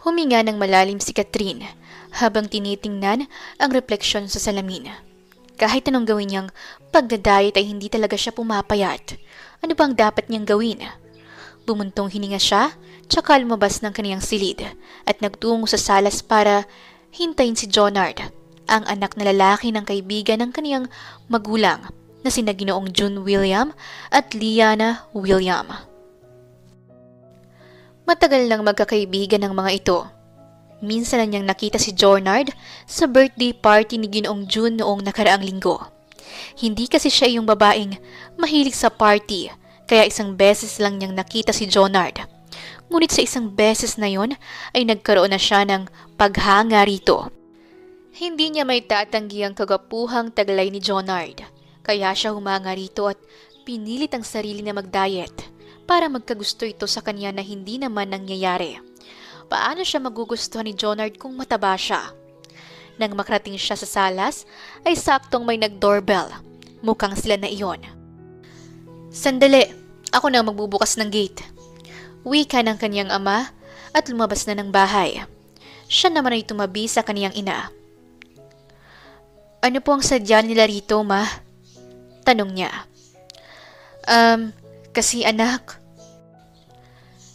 Huminga ng malalim si Catherine habang tinitingnan ang refleksyon sa salamin. Kahit anong gawin niyang pagdadayet ay hindi talaga siya pumapayat. Ano bang dapat niyang gawin? Bumuntong hininga siya, tsaka lumabas ng kaniyang silid at nagtungo sa salas para hintayin si Jonard, ang anak na lalaki ng kaibigan ng kaniyang magulang na sina Ginoong June William at Liana William. Matagal nang magkakaibigan ng mga ito. Minsan na niyang nakita si Jonard sa birthday party ni Ginoong June noong nakaraang linggo. Hindi kasi siya yung babaeng mahilig sa party, kaya isang beses lang niyang nakita si Jonard. Ngunit sa isang beses na yon ay nagkaroon na siya ng paghanga rito. Hindi niya may tatanggi ang kagapuhang taglay ni Jonard, kaya siya humanga rito at pinilit ang sarili na mag-diet para magkagusto ito sa kanya na hindi naman nangyayari. Paano siya magugustuhan ni Jonard kung mataba siya? Nang makarating siya sa salas, ay saktong may nag-doorbell. Mukhang sila na iyon. Sandali, ako na magbubukas ng gate. Wika ng kaniyang ama at lumabas na ng bahay. Siya naman ay tumabi sa kaniyang ina. Ano po ang sadya nila rito, ma? Tanong niya. Kasi anak.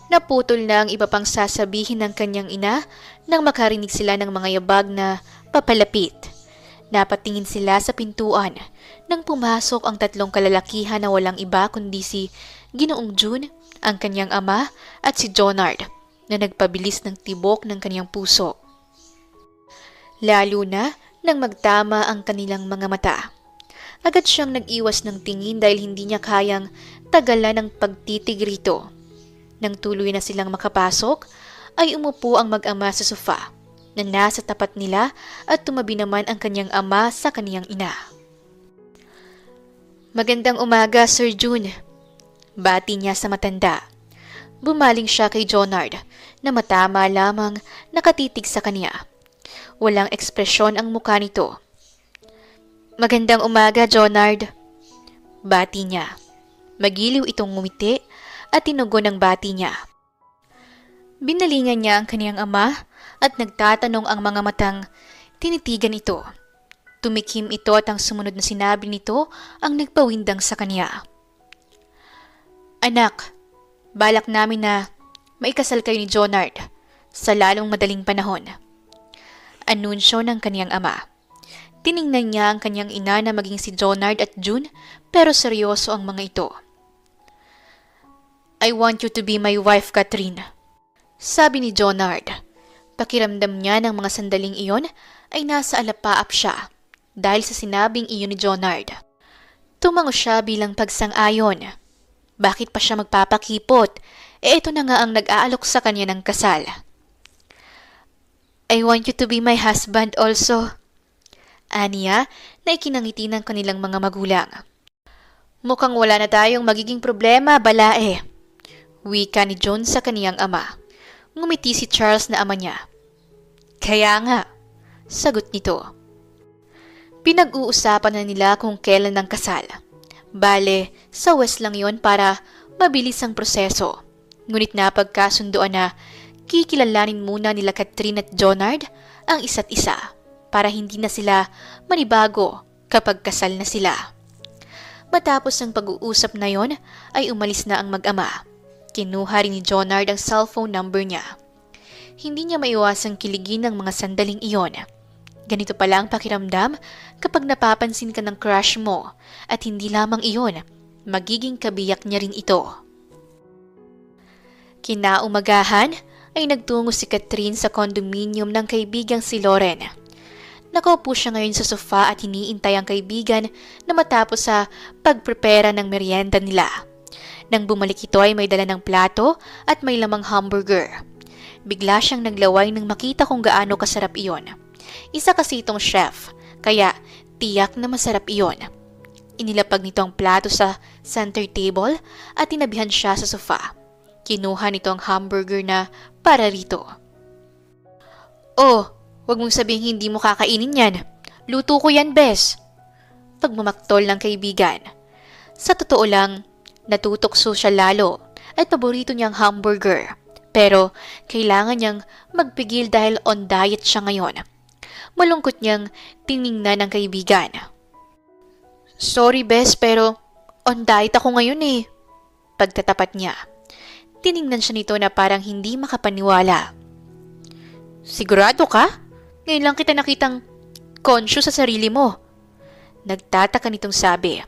Naputol na ang iba pang sasabihin ng kanyang ina nang makarinig sila ng mga yabag na papalapit. Napatingin sila sa pintuan nang pumasok ang tatlong kalalakihan na walang iba kundi si Ginoong June, ang kanyang ama, at si Jonard na nagpabilis ng tibok ng kanyang puso. Lalo na nang magtama ang kanilang mga mata. Agad siyang nag-iwas ng tingin dahil hindi niya kayang tagalan ng pagtitig rito. Nang tuloy na silang makapasok, ay umupo ang mag-ama sa sofa na nasa tapat nila at tumabi naman ang kanyang ama sa kaniyang ina. Magandang umaga, Sir June. Bati niya sa matanda. Bumaling siya kay Jonard na matama lamang nakatitig sa kaniya. Walang ekspresyon ang mukha nito. Magandang umaga, Jonard. Bati niya. Magiliw itong ngumiti at tinugon ang bati niya. Binalingan niya ang kaniyang ama at nagtatanong ang mga matang tinitigan ito. Tumikim ito at ang sumunod na sinabi nito ang nagpawindang sa kaniya. Anak, balak namin na maikasal kayo ni Jonard sa lalong madaling panahon. Anunsyo ng kaniyang ama. Tiningnan niya ang kanyang ina na maging si Jonard at June pero seryoso ang mga ito. I want you to be my wife, Catherine. Sabi ni Jonard. Pakiramdam niya ng mga sandaling iyon ay nasa alapaap siya dahil sa sinabing iyon ni Jonard. Tumango siya bilang pagsang-ayon. Bakit pa siya magpapakipot? Ito na nga ang nag-aalok sa kanya ng kasal. I want you to be my husband also. Aniya na ikinangiti ng kanilang mga magulang. Mukhang wala na tayong magiging problema, balae. Wika ni John sa kaniyang ama. Ngumiti si Charles na ama niya. Kaya nga, sagot nito. Pinag-uusapan na nila kung kailan ang kasal. Bale, sa West lang yon para mabilis ang proseso. Ngunit napagkasundoan na kikilalanin muna nila Catherine at Jonard ang isa't isa para hindi na sila manibago kapag kasal na sila. Matapos ang pag-uusap na yon ay umalis na ang mag-ama. Kinuha rin ni Jonard ang cellphone number niya. Hindi niya maiwasang kiligin ng mga sandaling iyon. Ganito pala ang pakiramdam kapag napapansin ka ng crush mo at hindi lamang iyon, magiging kabiyak niya rin ito. Kinaumagahan ay nagtungo si Catherine sa condominium ng kaibigang si Lauren. Nakaupo siya ngayon sa sofa at hiniintay ang kaibigan na matapos sa pagprepara ng merienda nila. Nang bumalik ito ay may dala ng plato at may lamang hamburger. Bigla siyang naglaway nang makita kung gaano kasarap iyon. Isa kasi itong chef, kaya tiyak na masarap iyon. Inilapag nito ang plato sa center table at tinabihan siya sa sofa. Kinuha nito ang hamburger na para rito. Oh, wag mong sabihing hindi mo kakainin yan. Luto ko yan, bes. Pagmamaktol ng kaibigan. Sa totoo lang, natutokso siya lalo at paborito niyang hamburger. Pero kailangan niyang magpigil dahil on diet siya ngayon. Malungkot niyang tiningnan ng kaibigan. Sorry bes, pero on diet ako ngayon eh. Pagtatapat niya, tiningnan siya nito na parang hindi makapaniwala. Sigurado ka? Ngayon lang kita nakitang conscious sa sarili mo. Nagtataka nitong sabi.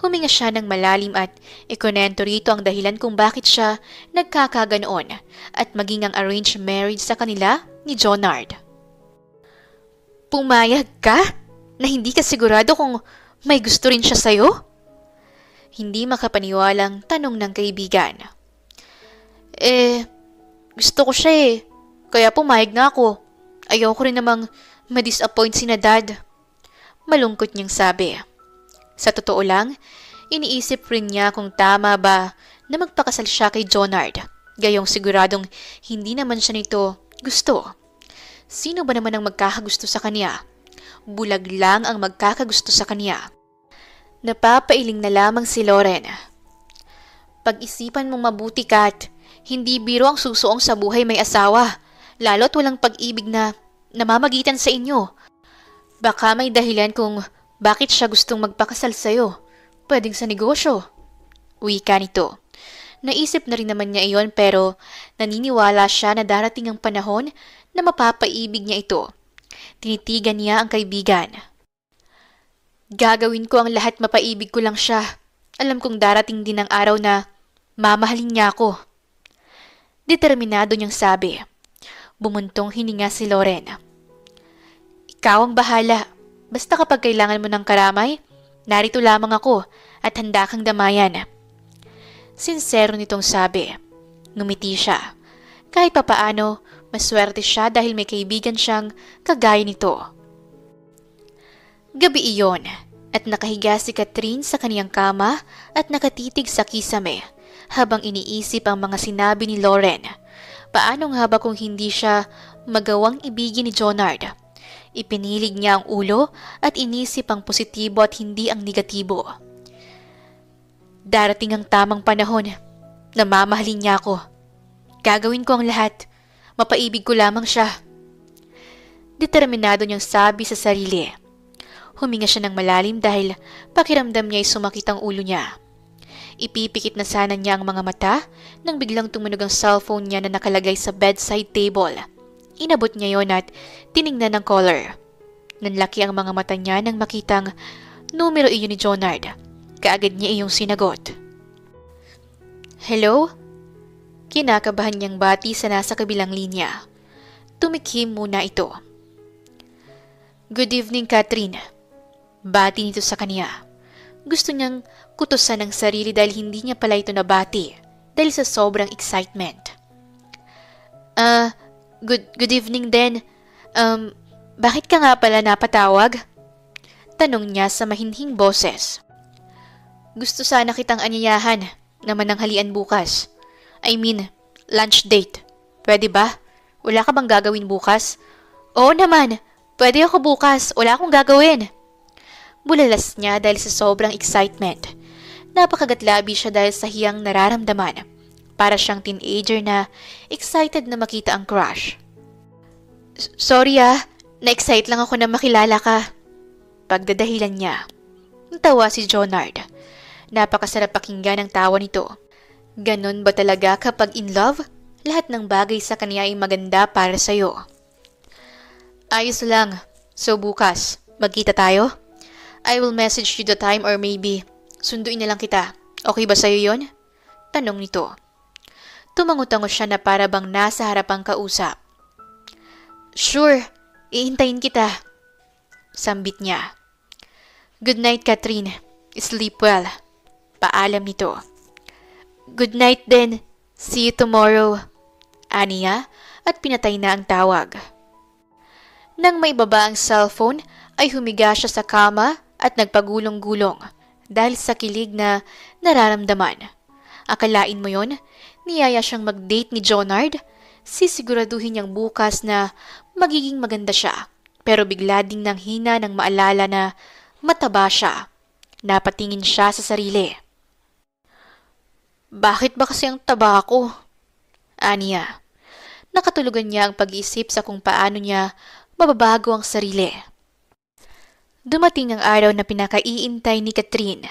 Huminga siya ng malalim at ikunento rito ang dahilan kung bakit siya nagkakaganoon at maging ang arranged marriage sa kanila ni Jonard. Pumayag ka? Na hindi ka sigurado kung may gusto rin siya sa'yo? Hindi makapaniwalang tanong ng kaibigan. Gusto ko siya eh. Kaya pumayag na ako. Ayaw ko rin namang ma-disappoint si na dad. Malungkot niyang sabi. Sa totoo lang, iniisip rin niya kung tama ba na magpakasal siya kay Jonard. Gayong siguradong hindi naman siya nito gusto. Sino ba naman ang magkakagusto sa kanya? Bulag lang ang magkakagusto sa kanya. Napapailing na lamang si Loren. Pag-isipan mong mabuti, Kat. Hindi biro ang susuong sa buhay may asawa. Lalo't walang pag-ibig na namamagitan sa inyo. Baka may dahilan kung bakit siya gustong magpakasal sa'yo. Pwedeng sa negosyo. Wika nito. Naisip na rin naman niya iyon pero naniniwala siya na darating ang panahon na mapapaibig niya ito. Tinitigan niya ang kaibigan. Gagawin ko ang lahat, mapaibig ko lang siya. Alam kong darating din ang araw na mamahalin niya ako. Determinado niyang sabi. Bumuntong hininga si Loren. Ikaw ang bahala. Basta kapag kailangan mo ng karamay, narito lamang ako at handa kang damayan. Sinsero nitong sabi. Ngumiti siya. Kahit papaano, maswerte siya dahil may kaibigan siyang kagaya nito. Gabi iyon at nakahiga si Catherine sa kaniyang kama at nakatitig sa kisame habang iniisip ang mga sinabi ni Loren. Paano nga ba kung hindi siya magawang ibigin ni Jonard? Ipinilig niya ang ulo at inisip ang positibo at hindi ang negatibo. Darating ang tamang panahon na mamahalin niya ako. Gagawin ko ang lahat. Mapaibig ko lamang siya. Determinado niyang sabi sa sarili. Huminga siya ng malalim dahil pakiramdam niya ay sumakit ang ulo niya. Ipipikit na sana niya ang mga mata nang biglang tumunog ang cellphone niya na nakalagay sa bedside table. Inabot niya yon at tiningnan ng caller. Nanlaki ang mga mata niya nang makitang numero iyon ni Jonard. Kaagad niya iyong sinagot. Hello? Kinakabahan niyang bati sa nasa kabilang linya. Tumikhim muna ito. Good evening, Catherine. Bati nito sa kanya. Gusto niyang kutusan ng sarili dahil hindi niya pala ito nabati dahil sa sobrang excitement. Good evening din. Bakit ka nga pala napatawag? Tanong niya sa mahinhing boses. Gusto sana kitang anyayahan na mananghalian bukas. I mean, lunch date. Pwede ba? Wala ka bang gagawin bukas? Oo naman. Pwede ako bukas. Wala akong gagawin. Bulalas niya dahil sa sobrang excitement. Napakagatlabi siya dahil sa hiyang nararamdaman. Para siyang teenager na excited na makita ang crush. Sorry na-excite lang ako na makilala ka. Pagdadahilan niya. Natawa si Jonard. Napakasarap pakinggan ang tawa nito. Ganon ba talaga kapag in love? Lahat ng bagay sa kanya ay maganda para sa'yo. Ayos lang. So bukas, magkita tayo? I will message you the time or maybe sunduin na lang kita. Okay ba sa'yo yon? Tanong nito. Tumangutango siya na para bang nasa harapang kausap. Sure, ihintayin kita. Sambit niya. Good night, Catherine. Sleep well. Paalam nito. Good night then. See you tomorrow. Aniya at pinatay na ang tawag. Nang maibaba ang cellphone ay humiga siya sa kama at nagpagulong-gulong dahil sa kilig na nararamdaman. Akalain mo yon? Niyaya siyang mag-date ni Jonard? Sisiguraduhin niyang bukas na magiging maganda siya. Pero bigla ding nang hina nang maalala na mataba siya. Napatingin siya sa sarili. Bakit ba kasi ang taba ako? Aniya. Nakatulugan niya ang pag-iisip sa kung paano niya mababago ang sarili. Dumating ang araw na pinakaiintay ni Catherine.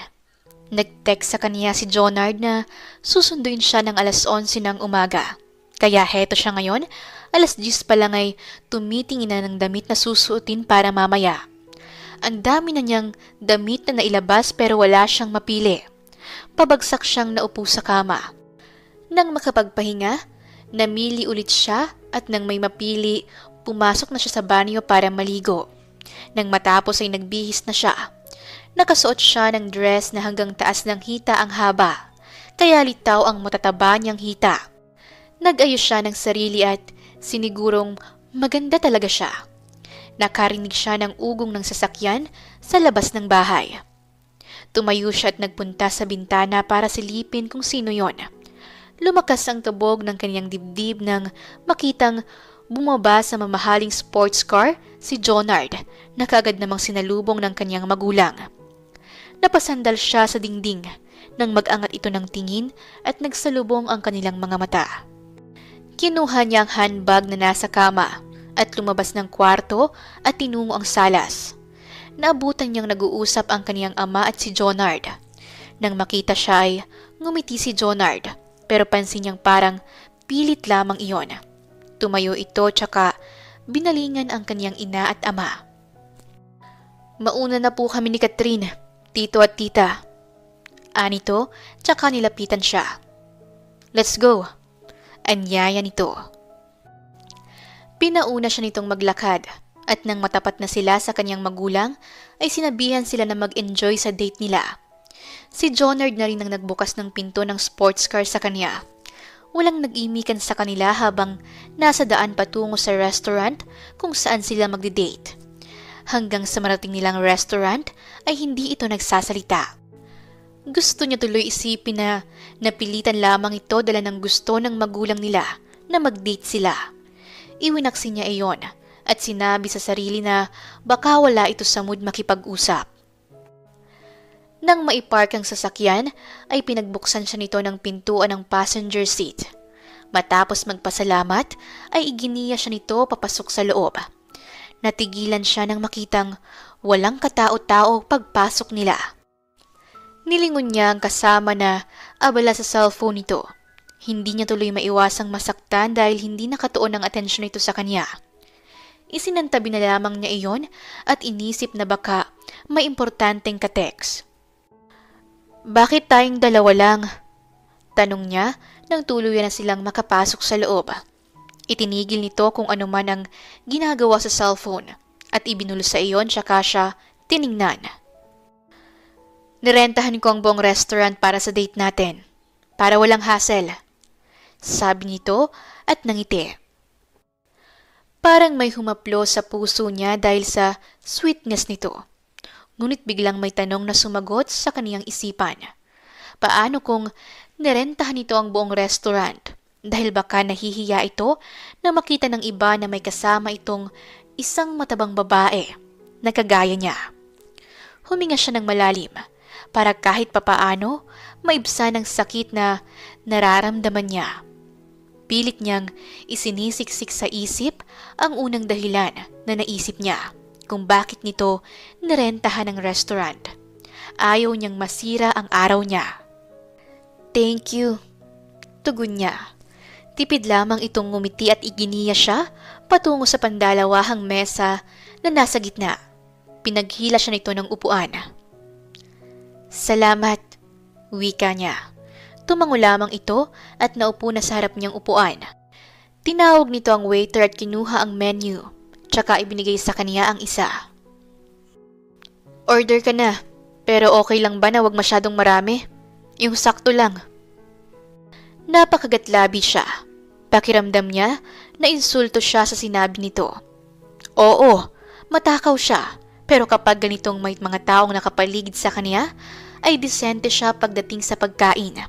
Nag-text sa kanya si Jonard na susunduin siya ng alas 11 ng umaga. Kaya heto siya ngayon, alas 10 pa lang ay tumitingin na ng damit na susuotin para mamaya. Ang dami na niyang damit na nailabas pero wala siyang mapili. Pabagsak siyang naupo sa kama. Nang makapagpahinga, namili ulit siya at nang may mapili, pumasok na siya sa banyo para maligo. Nang matapos ay nagbihis na siya. Nakasuot siya ng dress na hanggang taas ng hita ang haba, kaya litaw ang matataba niyang hita. Nag-ayos siya ng sarili at sinigurong maganda talaga siya. Nakarinig siya ng ugong ng sasakyan sa labas ng bahay. Tumayo siya at nagpunta sa bintana para silipin kung sino yon. Lumakas ang kabog ng kanyang dibdib nang makitang bumaba sa mamahaling sports car si Jonard na kaagad namang sinalubong ng kanyang magulang. Napasandal siya sa dingding nang mag-angat ito ng tingin at nagsalubong ang kanilang mga mata. Kinuha niya ang handbag na nasa kama at lumabas ng kwarto at tinungo ang salas. Naabutan niyang nag-uusap ang kaniyang ama at si Jonard. Nang makita siya ay ngumiti si Jonard pero pansin niyang parang pilit lamang iyon. Tumayo ito tsaka binalingan ang kaniyang ina at ama. Mauna na po kami ni Catherine, tito at tita. Anito tsaka nilapitan siya. Let's go. Anyaya nito. Pinauna siya nitong maglakad at nang matapat na sila sa kanyang magulang ay sinabihan sila na mag-enjoy sa date nila. Si Jonard na rin ang nagbukas ng pinto ng sports car sa kanya. Walang nag-imikan sa kanila habang nasa daan patungo sa restaurant kung saan sila magdi-date. Hanggang sa marating nilang restaurant ay hindi ito nagsasalita. Gusto niya tuloy isipin na napilitan lamang ito dala ng gusto ng magulang nila na mag-date sila. Iwinaksi niya iyon at sinabi sa sarili na baka wala ito sa mood makipag-usap. Nang maipark ang sasakyan ay pinagbuksan siya nito ng pintuan ng passenger seat. Matapos magpasalamat ay iginiya siya nito papasok sa loob. Natigilan siya nang makitang walang katao-tao pagpasok nila. Nilingon niya ang kasama na abala sa cellphone nito. Hindi niya tuloy maiwasang masaktan dahil hindi nakatuon ang atensyon nito sa kanya. Isinantabi na lamang niya iyon at inisip na baka may importanteng ka-text. Bakit tayong dalawa lang? Tanong niya nang tuluyan na silang makapasok sa loob. Itinigil nito kung ano man ang ginagawa sa cellphone at ibinulo sa iyon tsaka siya tiningnan. Nirentahan ko ang buong restaurant para sa date natin. Para walang hassle. Sabi nito at nangiti. Parang may humaplo sa puso niya dahil sa sweetness nito. Ngunit biglang may tanong na sumagot sa kaniyang isipan. Paano kung nirentahan nito ang buong restaurant? Dahil baka nahihiya ito na makita ng iba na may kasama itong isang matabang babae na kagaya niya. Huminga siya ng malalim para kahit papaano maibsan ang sakit na nararamdaman niya. Pilit niyang isinisiksik sa isip ang unang dahilan na naisip niya kung bakit nito nirentahan ang restaurant. Ayaw niyang masira ang araw niya. Thank you, tugon niya. Tipid lamang itong ngumiti at iginiya siya patungo sa pandalawahang mesa na nasa gitna. Pinaghila siya nito ng upuan. Salamat, wika niya. Tumango lamang ito at naupo na sa harap niyang upuan. Tinawag nito ang waiter at kinuha ang menu, tsaka ibinigay sa kaniya ang isa. Order ka na, pero okay lang ba na wag masyadong marami? Yung sakto lang. Napakagatlabi siya. Pakiramdam niya na insulto siya sa sinabi nito. Oo, matakaw siya, pero kapag ganitong may mga taong nakapaligid sa kaniya, ay disente siya pagdating sa pagkain.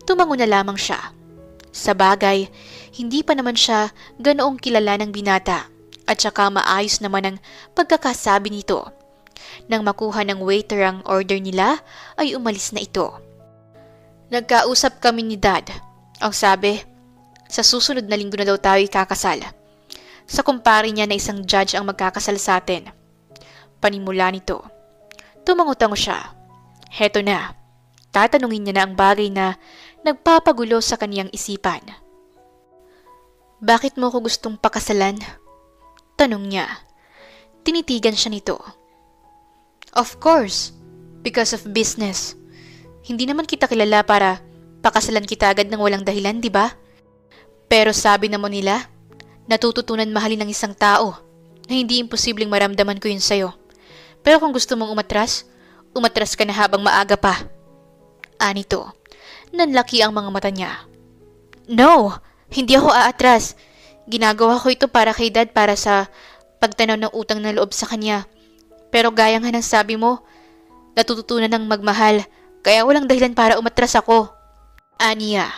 Tumango na lamang siya. Sa bagay, hindi pa naman siya ganoong kilala ng binata at saka maayos naman ang pagkakasabi nito. Nang makuha ng waiter ang order nila, ay umalis na ito. Nagkausap kami ni Dad. Ang sabi, Sa susunod na linggo na daw tayo ikakasal. Sa kumpare niya na isang judge ang magkakasal sa atin. Panimula nito. Tumango-tango siya. Heto na. Tatanungin niya na ang bagay na nagpapagulo sa kaniyang isipan. Bakit mo ko gustong pakasalan? Tanong niya. Tinitigan siya nito. Of course, because of business. Hindi naman kita kilala para pakasalan kita agad ng walang dahilan, di ba? Pero sabi naman nila, natututunan mahalin ng isang tao na hindi imposibleng maramdaman ko yun sa'yo. Pero kung gusto mong umatras ka na habang maaga pa. Anito, nanlaki ang mga mata niya. No, hindi ako aatras. Ginagawa ko ito para kay Dad para sa pagtanaw ng utang na loob sa kanya. Pero gaya nga ng sabi mo, natututunan ng magmahal, kaya walang dahilan para umatras ako. Aniya,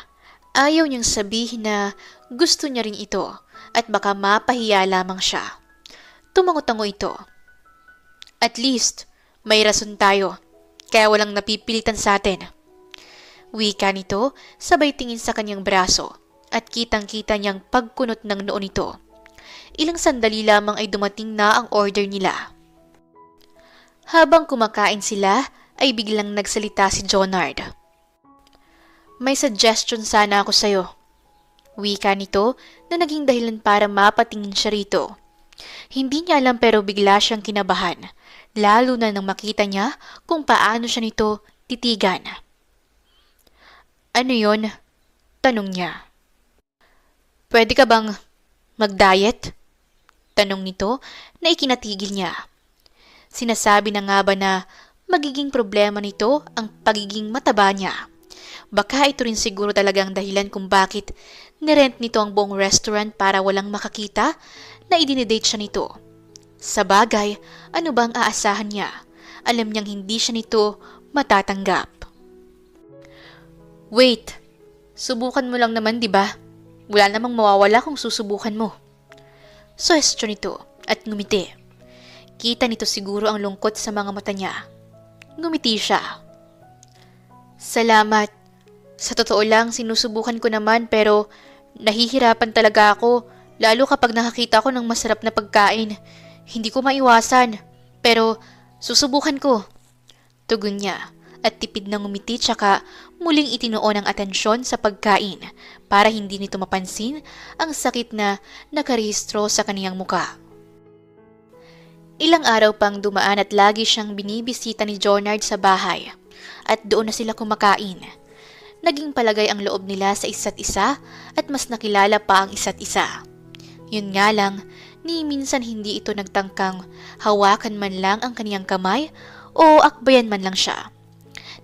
ayaw niyang sabihin na gusto niya rin ito at baka mapahiya lamang siya. Tumango-tango ito. At least, may rason tayo, kaya walang napipilitan sa atin. Wika nito, sabay tingin sa kanyang braso at kitang-kita niyang pagkunot ng noo nito. Ilang sandali lamang ay dumating na ang order nila. Habang kumakain sila, ay biglang nagsalita si Jonard. May suggestion sana ako sa'yo. Wika nito na naging dahilan para mapatingin siya rito. Hindi niya alam pero bigla siyang kinabahan, lalo na nang makita niya kung paano siya nito titigan. Ano yon? Tanong niya. Pwede ka bang mag-diet? Tanong nito na ikinatigil niya. Sinasabi na nga ba na magiging problema nito ang pagiging mataba niya. Baka ito rin siguro talagang dahilan kung bakit nirent nito ang buong restaurant para walang makakita na idinidate siya nito. Sa bagay, ano bang aasahan niya? Alam niyang hindi siya nito matatanggap. Wait, subukan mo lang naman, di ba? Wala namang mawawala kung susubukan mo. Suwestyon nito at ngumiti. Kita nito siguro ang lungkot sa mga mata niya. Ngumiti siya. Salamat. Sa totoo lang, sinusubukan ko naman pero nahihirapan talaga ako, lalo kapag nakakita ko ng masarap na pagkain. Hindi ko maiwasan, pero susubukan ko. Tugon niya at tipid na ngumiti tsaka muling itinuon ang atensyon sa pagkain para hindi nito mapansin ang sakit na nakarehistro sa kaniyang muka. Ilang araw pang dumaan at lagi siyang binibisita ni Jonard sa bahay at doon na sila kumakain. Naging palagay ang loob nila sa isa't isa at mas nakilala pa ang isa't isa. Yun nga lang, ni minsan hindi ito nagtangkang hawakan man lang ang kaniyang kamay o akbayan man lang siya.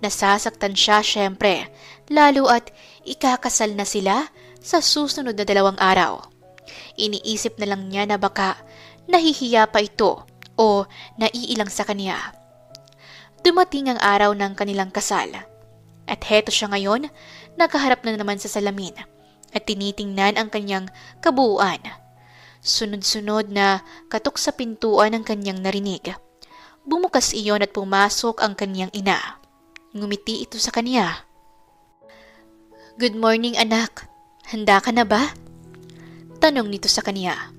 Nasasaktan siya syempre, lalo at ikakasal na sila sa susunod na 2 araw. Iniisip na lang niya na baka nahihiya pa ito o naiilang sa kanya. Dumating ang araw ng kanilang kasal. At heto siya ngayon, nakaharap na naman sa salamin at tinitingnan ang kanyang kabuuan. Sunod-sunod na katok sa pintuan ang kanyang narinig. Bumukas iyon at pumasok ang kanyang ina. Ngumiti ito sa kanya. Good morning, anak. Handa ka na ba? Tanong nito sa kanya.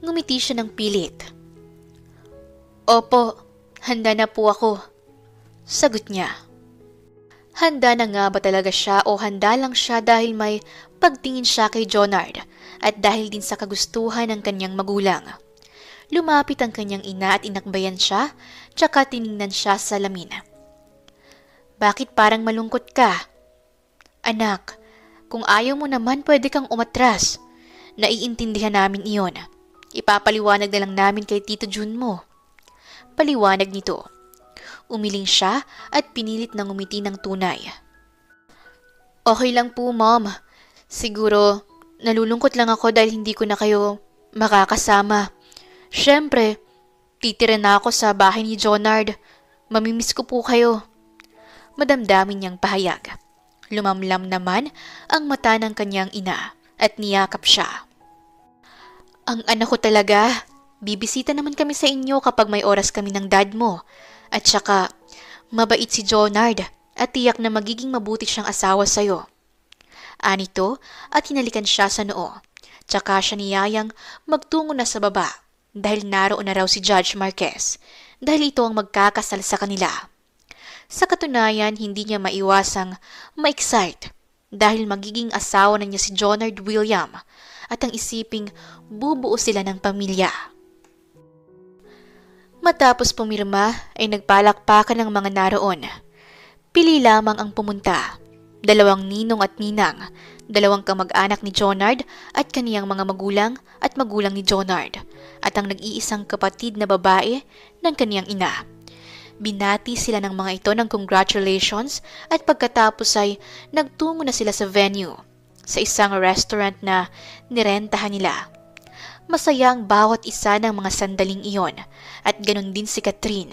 Ngumiti siya ng pilit. Opo, handa na po ako. Sagot niya. Handa na nga ba talaga siya o handa lang siya dahil may pagtingin siya kay Jonard at dahil din sa kagustuhan ng kanyang magulang? Lumapit ang kanyang ina at inakbayan siya, tsaka tiningnan siya sa salamin. Bakit parang malungkot ka? Anak, kung ayaw mo naman pwede kang umatras. Naiintindihan namin iyon. Ipapaliwanag na lang namin kay Tito Jun mo. Paliwanag nito. Umiling siya at pinilit na ngumiti ng tunay. Okay lang po, Mom. Siguro, nalulungkot lang ako dahil hindi ko na kayo makakasama. Siyempre, titira na ako sa bahay ni Jonard. Mamimiss ko po kayo. Madamdamin niyang pahayag. Lumamlam naman ang mata ng kanyang ina at niyakap siya. Ang anak ko talaga. Bibisita naman kami sa inyo kapag may oras kami ng dad mo. At saka, mabait si Jonard at tiyak na magiging mabuti siyang asawa sa'yo. Anito at hinalikan siya sa noo. Tsaka siya niyayang magtungo na sa baba dahil naroon na raw si Judge Marquez dahil ito ang magkakasal sa kanila. Sa katunayan, hindi niya maiwasang ma-excite dahil magiging asawa na niya si Jonard William at ang isiping bubuo sila ng pamilya. Matapos pumirma ay nagpalakpakan ng mga naroon. Pili lamang ang pumunta. 2 ninong at ninang, 2 kamag-anak ni Jonard at kaniyang mga magulang at magulang ni Jonard, at ang nag-iisang kapatid na babae ng kaniyang ina. Binati sila ng mga ito ng congratulations at pagkatapos ay nagtungo na sila sa venue, sa isang restaurant na nirentahan nila. Masaya ang bawat isa ng mga sandaling iyon at ganun din si Catherine.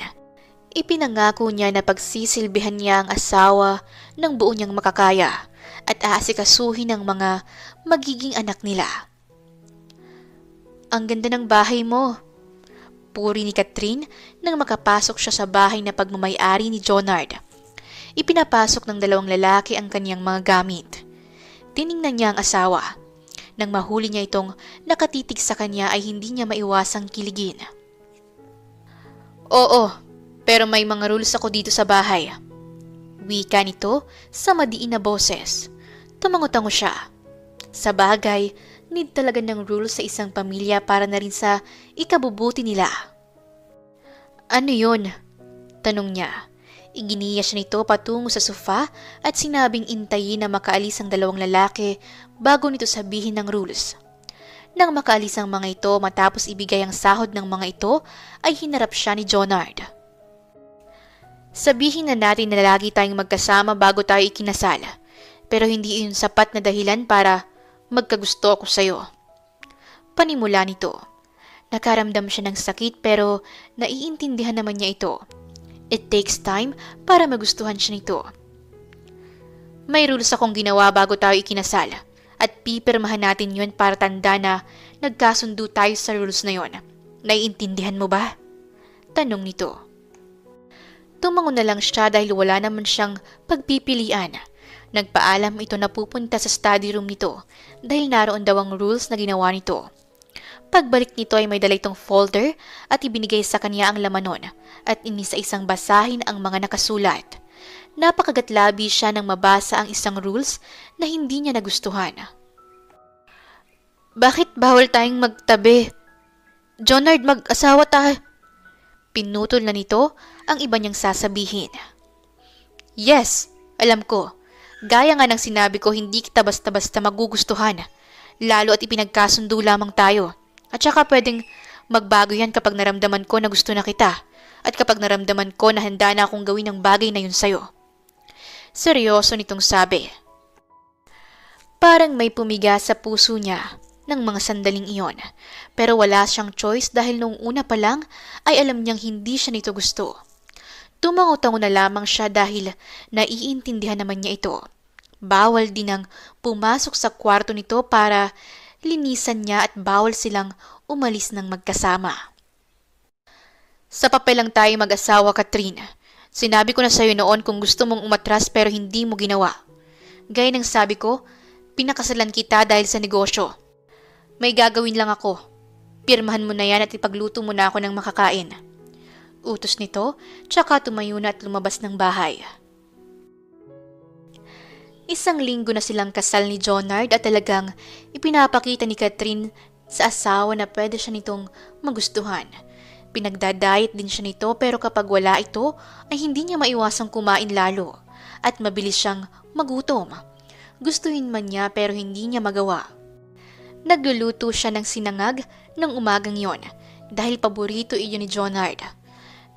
Ipinangako niya na pagsisilbihan niya ang asawa ng buo niyang makakaya at aasikasuhin ang mga magiging anak nila. Ang ganda ng bahay mo, puri ni Catherine nang makapasok siya sa bahay na pagmamayari ni Jonard. Ipinapasok ng 2 lalaki ang kaniyang mga gamit. Tiningnan niya ang asawa. Nang mahuli niya itong nakatitig sa kanya ay hindi niya maiwasang kiligin. Oo, pero may mga rules ako dito sa bahay. Wika nito sa madiin na boses. Tumango-tango siya. Sa bagay, need talaga ng rules sa isang pamilya para na rin sa ikabubuti nila. Ano yun? Tanong niya. Iginiya siya nito patungo sa sofa at sinabing intayin na makaalis ang 2 lalaki bago nito sabihin ng rules. Nang makaalis ang mga ito matapos ibigay ang sahod ng mga ito, ay hinarap siya ni Jonard. Sabihin na natin na lagi tayong magkasama bago tayo ikinasal, pero hindi iyon sapat na dahilan para magkagusto ako sa'yo. Panimula nito. Nakaramdam siya ng sakit pero naiintindihan naman niya ito. It takes time para magustuhan siya nito. May rules akong ginawa bago tayo ikinasal at pipirmahan natin yun para tanda na nagkasundo tayo sa rules na yon. Naiintindihan mo ba? Tanong nito. Tumango na lang siya dahil wala naman siyang pagpipilian. Nagpaalam ito na pupunta sa study room nito dahil naroon daw ang rules na ginawa nito. Pagbalik nito ay may dala itong folder at ibinigay sa kanya ang laman nun at inisa-isang basahin ang mga nakasulat. Napakagatlabi siya nang mabasa ang isang rules na hindi niya nagustuhan. Bakit bawal tayong magtabi? Jonard, mag-asawa tayo. Pinutol na nito ang iba niyang sasabihin. Yes, alam ko. Gaya nga ng sinabi ko, hindi kita basta-basta magugustuhan. Lalo at ipinagkasundo lamang tayo. At saka pwedeng magbago yan kapag naramdaman ko na gusto na kita. At kapag naramdaman ko na handa na akong gawin ang bagay na yun sa'yo. Seryoso nitong sabi. Parang may pumiga sa puso niya ng mga sandaling iyon. Pero wala siyang choice dahil noong una pa lang ay alam niyang hindi siya nito gusto. Tumango-tango na lamang siya dahil naiintindihan naman niya ito. Bawal din ang pumasok sa kwarto nito para linisan niya at bawal silang umalis ng magkasama. Sa papel lang tayo mag-asawa, Catherine. Sinabi ko na sa'yo noon kung gusto mong umatras pero hindi mo ginawa. Gaya ng sabi ko, pinakasalan kita dahil sa negosyo. May gagawin lang ako. Pirmahan mo na yan at ipagluto mo na ako ng makakain. Utos nito, tsaka tumayo na at lumabas ng bahay. 1 linggo na silang kasal ni Jonard at talagang ipinapakita ni Catherine sa asawa na pwede siya nitong magustuhan. Pinagdadayet din siya nito pero kapag wala ito ay hindi niya maiwasang kumain lalo at mabilis siyang magutom. Gustuhin man niya pero hindi niya magawa. Nagluluto siya ng sinangag ng umagang yon dahil paborito iyon ni Jonard.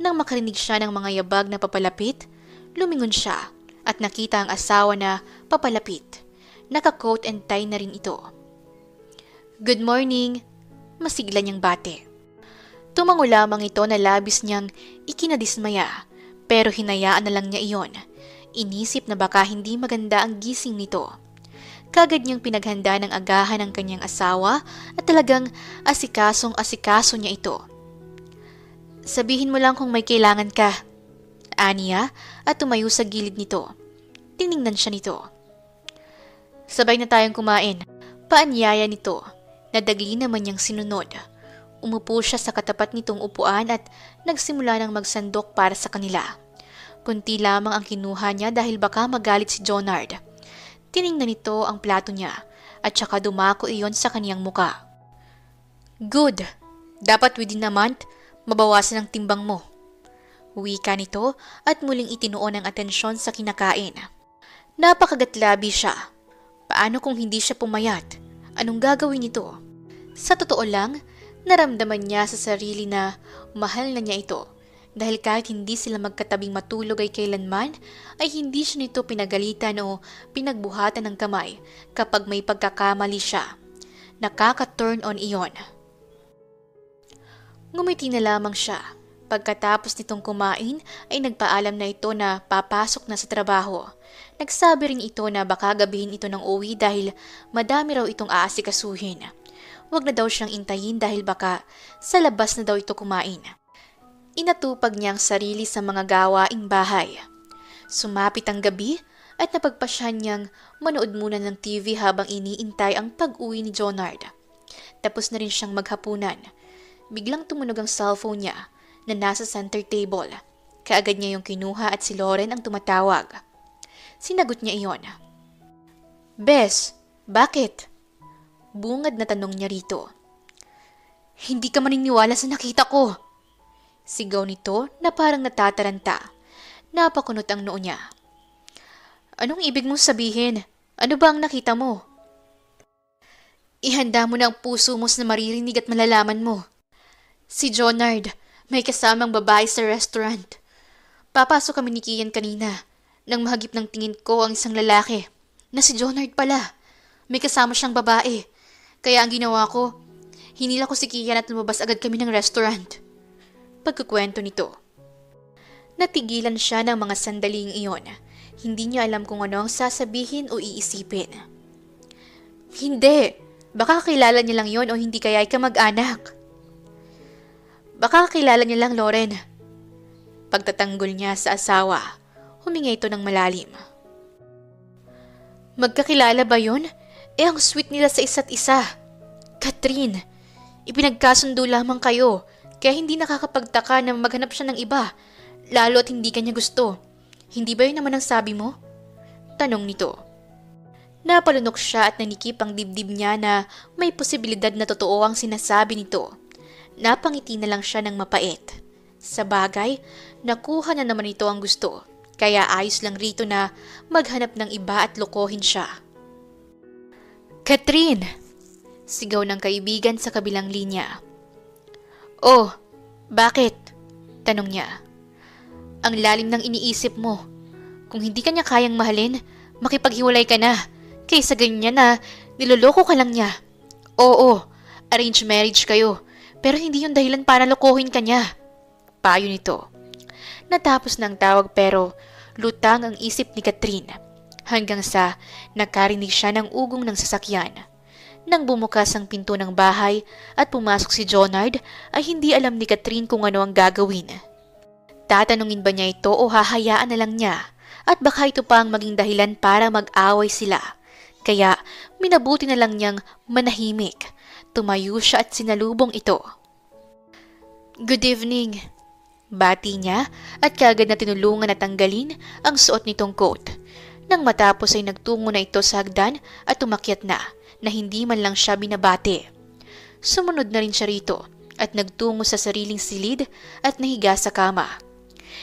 Nang makarinig siya ng mga yabag na papalapit, lumingon siya at nakita ang asawa na papalapit. Naka-coat and tie na rin ito. Good morning, masigla niyang bate. Tumango lamang ito na labis niyang ikinadismaya pero hinayaan na lang niya iyon. Inisip na baka hindi maganda ang gising nito. Kagad niyang pinaghanda ng agahan ng kanyang asawa at talagang asikasong-asikaso niya ito. Sabihin mo lang kung may kailangan ka, aniya at tumayo sa gilid nito. Tiningnan siya nito. Sabay na tayong kumain. Paanyaya nito. Nadagli naman niyang sinunod. Umupo siya sa katapat nitong upuan at nagsimula ng magsandok para sa kanila. Kunti lamang ang kinuha niya dahil baka magalit si Jonard. Tiningnan nito ang plato niya at saka dumako iyon sa kaniyang muka. Good. Dapat within a month, mabawasan ang timbang mo. Wika nito at muling itinuon ang atensyon sa kinakain. Napakagatlabi siya. Paano kung hindi siya pumayat? Anong gagawin nito? Sa totoo lang, naramdaman niya sa sarili na mahal na niya ito dahil kahit hindi sila magkatabing matulog ay kailanman ay hindi siya nito pinagalitan o pinagbuhatan ng kamay kapag may pagkakamali siya. Nakaka-turn on iyon. Ngumiti na lamang siya. Pagkatapos nitong kumain ay nagpaalam na ito na papasok na sa trabaho. Nagsabi rin ito na baka gabihin ito ng uwi dahil madami raw itong aasikasuhin. Huwag na daw siyang intayin dahil baka sa labas na daw ito kumain. Inatupag niya ang sarili sa mga gawaing bahay. Sumapit ang gabi at napagpasyan niyang manood muna ng TV habang iniintay ang pag-uwi ni Jonard. Tapos na rin siyang maghapunan. Biglang tumunog ang cellphone niya na nasa center table. Kaagad niya yung kinuha at si Lauren ang tumatawag. Sinagot niya iyon. Bes, bakit? Bungad na tanong niya rito. Hindi ka maniniwala sa nakita ko. Sigaw nito na parang natataranta. Napakunot ang noo niya. Anong ibig mong sabihin? Ano ba ang nakita mo? Ihanda mo na ang puso mo na maririnig at malalaman mo. Si Jonard, may kasamang babae sa restaurant. Papasok kami ni Kian kanina. Nang mahagip ng tingin ko ang isang lalaki, na si Jonard pala. May kasama siyang babae. Kaya ang ginawa ko, hinila ko si Kian at lumabas agad kami ng restaurant. Pagkukwento nito. Natigilan siya ng mga sandaling iyon. Hindi niya alam kung ano ang sasabihin o iisipin. Hindi. Baka kilala niya lang yon o hindi kaya ay kamag-anak. Baka kilala niya lang, Lauren. Pagtatanggol niya sa asawa. Huminga ito ng malalim. Magkakilala ba yun? Ang sweet nila sa isa't isa. Catherine, ipinagkasundo lamang kayo, kaya hindi nakakapagtaka na maghanap siya ng iba, lalo at hindi kanya gusto. Hindi ba yun naman ang sabi mo? Tanong nito. Napalunok siya at nanikip ang dibdib niya na may posibilidad na totoo ang sinasabi nito. Napangiti na lang siya ng mapait. Sa bagay, nakuha na naman ito ang gusto. Kaya ayos lang rito na maghanap ng iba at lokohin siya. Catherine! Sigaw ng kaibigan sa kabilang linya. Oh, bakit? Tanong niya. Ang lalim ng iniisip mo. Kung hindi ka niya kayang mahalin, makipaghiwalay ka na. Kaysa ganyan na niloloko ka lang niya. Oo, arranged marriage kayo. Pero hindi yung dahilan para lokohin ka niya. Payo nito. Natapos ng tawag pero lutang ang isip ni Catherine hanggang sa nakarinig siya ng ugong ng sasakyan. Nang bumukas ang pinto ng bahay at pumasok si Jonard ay hindi alam ni Catherine kung ano ang gagawin. Tatanungin ba niya ito o hahayaan na lang niya at baka ito pa ang maging dahilan para mag-away sila. Kaya minabuti na lang niyang manahimik. Tumayo siya at sinalubong ito. Good evening. Bati niya at kaagad na tinulungan na tanggalin ang suot nitong coat. Nang matapos ay nagtungo na ito sa hagdan at umakyat na hindi man lang siya binabati. Sumunod na rin siya rito at nagtungo sa sariling silid at nahiga sa kama.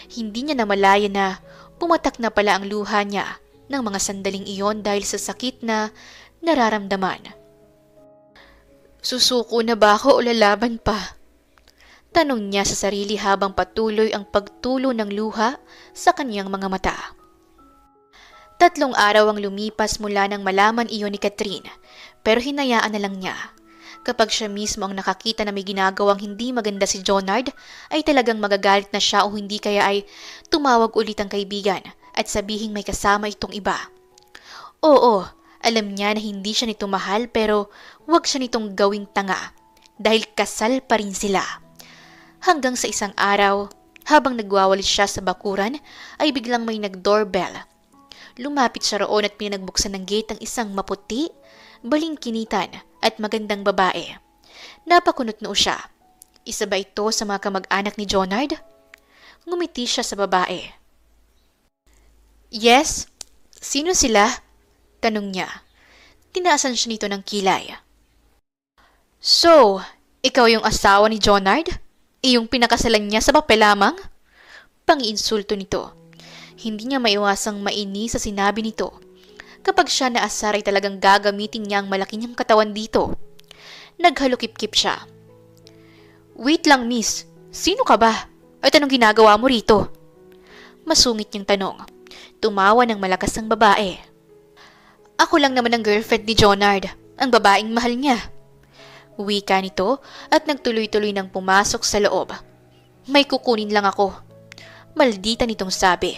Hindi niya namalaya na pumatak na pala ang luha niya ng mga sandaling iyon dahil sa sakit na nararamdaman. Susuko na ba ako o lalaban pa? Tanong niya sa sarili habang patuloy ang pagtulo ng luha sa kaniyang mga mata. 3 araw ang lumipas mula nang malaman iyon ni Catherine, pero hinayaan na lang niya. Kapag siya mismo ang nakakita na may ginagawang hindi maganda si Jonard, ay talagang magagalit na siya o hindi kaya ay tumawag ulit ang kaibigan at sabihing may kasama itong iba. Oo, alam niya na hindi siya nito mahal pero huwag siya nitong gawing tanga dahil kasal pa rin sila. Hanggang sa isang araw, habang nagwawalis siya sa bakuran, ay biglang may nag-doorbell. Lumapit siya roon at pinagbuksan ng gate ang isang maputi, balingkinitan at magandang babae. Napakunot noo siya. Isa ba ito sa mga kamag-anak ni Jonard? Ngumiti siya sa babae. Yes? Sino sila? Tanong niya. Tinaasan siya nito ng kilay. So, ikaw yung asawa ni Jonard? Iyong pinakasalan niya sa papel lamang? Pangiinsulto nito. Hindi niya maiwasang mainis sa sinabi nito. Kapag siya naasar ay talagang gagamitin niya ang malaki niyang katawan dito. Naghalukip-kip siya. Wait lang, miss. Sino ka ba? At anong ginagawa mo rito? Masungit niyang tanong. Tumawa ng malakas ang babae. Ako lang naman ang girlfriend ni Jonard, ang babaeng mahal niya. Wika nito at nagtuloy-tuloy nang pumasok sa loob. May kukunin lang ako. Maldita nitong sabi.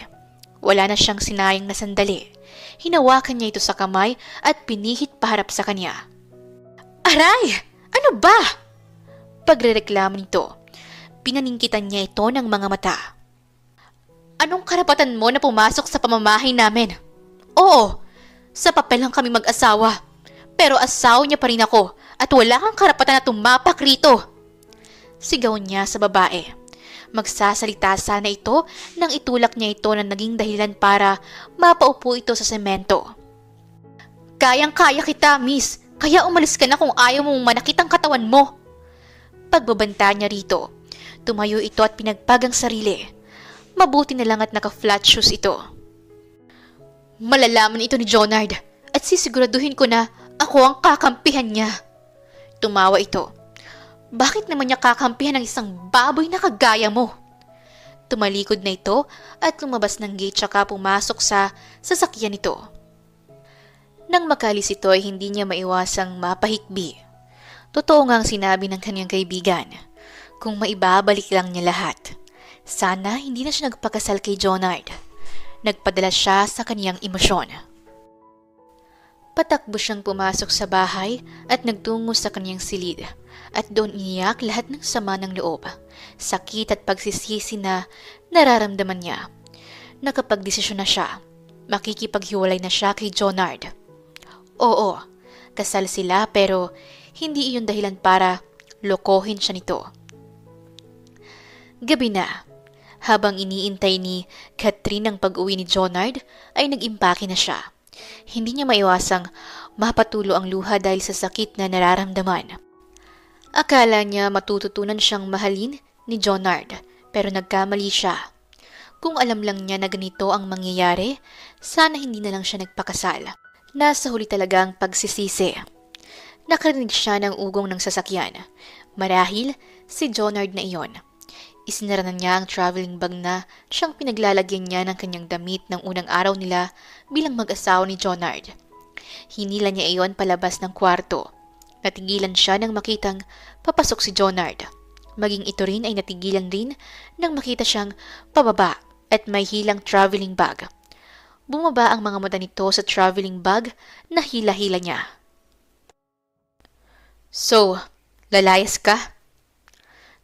Wala na siyang sinayang na sandali. Hinawakan niya ito sa kamay at pinihit paharap sa kanya. Aray! Ano ba? Pagrereklamo nito, pinaningkitan niya ito ng mga mata. Anong karapatan mo na pumasok sa pamamahay namin? Oo, sa papel lang kami mag-asawa. Pero asawa niya pa rin ako at wala kang karapatan na tumapak rito. Sigaw niya sa babae. Magsasalita sana ito nang itulak niya ito na naging dahilan para mapaupo ito sa semento. Kayang-kaya kita, miss. Kaya umalis ka na kung ayaw mong manakit ang katawan mo. Pagbabanta niya rito, tumayo ito at pinagpag ang sarili. Mabuti na lang at naka-flat shoes ito. Malalaman ito ni Jonard at sisiguraduhin ko na ako ang kakampihan niya. Tumawa ito. Bakit naman niya kakampihan ng isang baboy na kagaya mo? Tumalikod na ito at lumabas ng gate tsaka pumasok sa sasakyan nito. Nang makalis ito ay hindi niya maiwasang mapahikbi. Totoo nga ang sinabi ng kanyang kaibigan. Kung maibabalik lang niya lahat. Sana hindi na siya nagpakasal kay Jonard. Nagpadala siya sa kanyang emosyon. Patakbo siyang pumasok sa bahay at nagtungo sa kanyang silid. At doon iniyak lahat ng sama ng loob, sakit at pagsisisi na nararamdaman niya. Nakapagdesisyon na siya. Makikipaghiwalay na siya kay Jonard. Oo, kasal sila pero hindi iyon dahilan para lokohin siya nito. Gabi na. Habang iniintay ni Catherine ang pag-uwi ni Jonard, ay nag-impake na siya. Hindi niya maiwasang mapatulo ang luha dahil sa sakit na nararamdaman. Akala niya matututunan siyang mahalin ni Jonard, pero nagkamali siya. Kung alam lang niya na ganito ang mangyayari, sana hindi na lang siya nagpakasal. Nasa huli talaga ang pagsisisi. Nakarinig siya ng ugong ng sasakyan. Marahil si Jonard na iyon. Isinara na niya ang traveling bag na siyang pinaglalagyan niya ng kanyang damit ng unang araw nila bilang mag-asawa ni Jonard. Hinila niya iyon palabas ng kwarto. Natigilan siya nang makitang papasok si Jonard. Maging ito rin ay natigilan rin nang makita siyang pababa at may hilang traveling bag. Bumaba ang mga mata nito sa traveling bag na hila-hila niya. So, lalayas ka?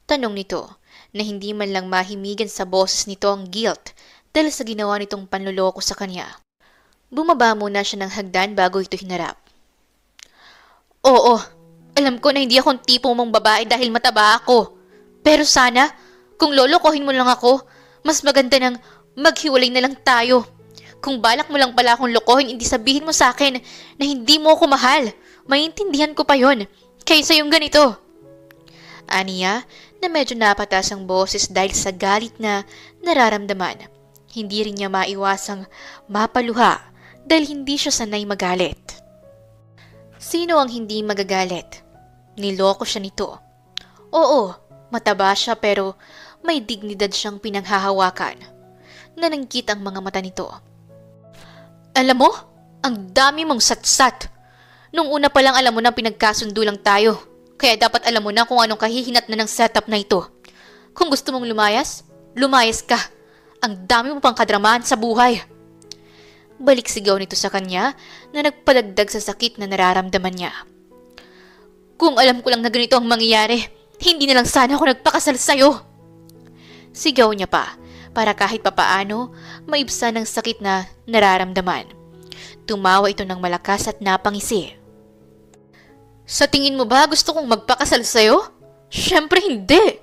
Tanong nito na hindi man lang mahimigan sa boses nito ang guilt dahil sa ginawa nitong panloloko sa kanya. Bumaba muna siya ng hagdan bago ito hinarap. Oo, alam ko na hindi akong tipo mong babae dahil mataba ako. Pero sana, kung lolokohin mo lang ako, mas maganda nang maghiwalay na lang tayo. Kung balak mo lang pala akong lokohin, hindi sabihin mo sa akin na hindi mo ako mahal. Maintindihan ko pa yon, kaysa yung ganito. Aniya na medyo napatas ang boses dahil sa galit na nararamdaman. Hindi rin niya maiwasang mapaluha dahil hindi siya sanay magalit. Sino ang hindi magagalit? Niloko siya nito. Oo, mataba siya pero may dignidad siyang pinanghahawakan. Nanangkit ang mga mata nito. Alam mo, ang dami mong satsat. Nung una pa lang alam mo na pinagkasundo lang tayo. Kaya dapat alam mo na kung anong kahihinat na ng setup na ito. Kung gusto mong lumayas, lumayas ka. Ang dami mo pang kadramahan sa buhay. Balik sigaw nito sa kanya na nagpadagdag sa sakit na nararamdaman niya. Kung alam ko lang na ganito ang mangyayari, hindi na lang sana ako nagpakasal sa'yo. Sigaw niya pa para kahit papaano maibsan ng sakit na nararamdaman. Tumawa ito ng malakas at napangisi. Sa tingin mo ba gusto kong magpakasal sa'yo? Siyempre hindi.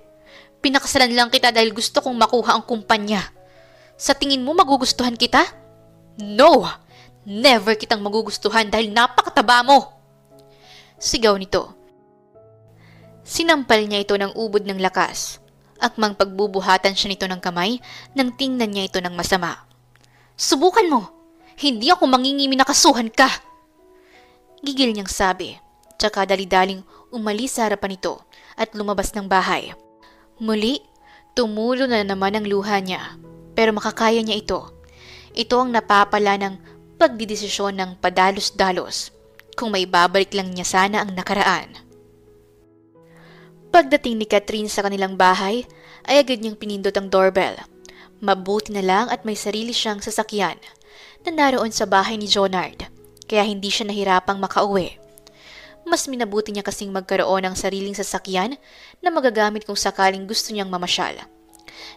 Pinakasalan lang kita dahil gusto kong makuha ang kumpanya. Sa tingin mo magugustuhan kita? No! Never kitang magugustuhan dahil napakataba mo! Sigaw nito. Sinampal niya ito ng ubod ng lakas. Akmang pagbubuhatan siya nito ng kamay nang tingnan niya ito ng masama. Subukan mo! Hindi ako mangingimi na kasuhan ka! Gigil niyang sabi, tsaka dali-daling umalis sa harapan nito at lumabas ng bahay. Muli, tumulo na naman ang luha niya, pero makakaya niya ito. Ito ang napapala ng pagdidesisyon ng padalos-dalos, kung may babalik lang niya sana ang nakaraan. Pagdating ni Catherine sa kanilang bahay, ay agad niyang pinindot ang doorbell. Mabuti na lang at may sarili siyang sasakyan na naroon sa bahay ni Jonard, kaya hindi siya nahirapang makauwi. Mas minabuti niya kasing magkaroon ng sariling sasakyan na magagamit kung sakaling gusto niyang mamasyal.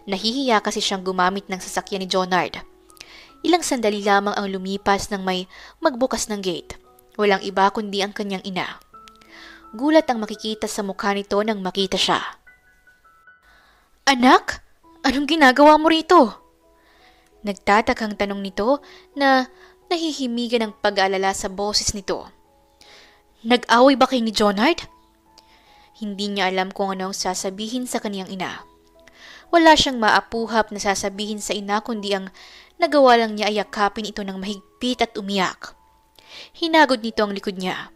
Nahihiya kasi siyang gumamit ng sasakyan ni Jonard. Ilang sandali lamang ang lumipas nang may magbukas ng gate. Walang iba kundi ang kanyang ina. Gulat ang makikita sa mukha nito nang makita siya. Anak, anong ginagawa mo rito? Nagtatakang tanong nito na nahihimigan ng pag-aalala sa boses nito. Nag-away ba kayo ni Jonard? Hindi niya alam kung anong sasabihin sa kaniyang ina. Wala siyang maapuhap na sasabihin sa ina kundi ang nagawa lang niya ay yakapin ito ng mahigpit at umiyak. Hinagod nito ang likod niya.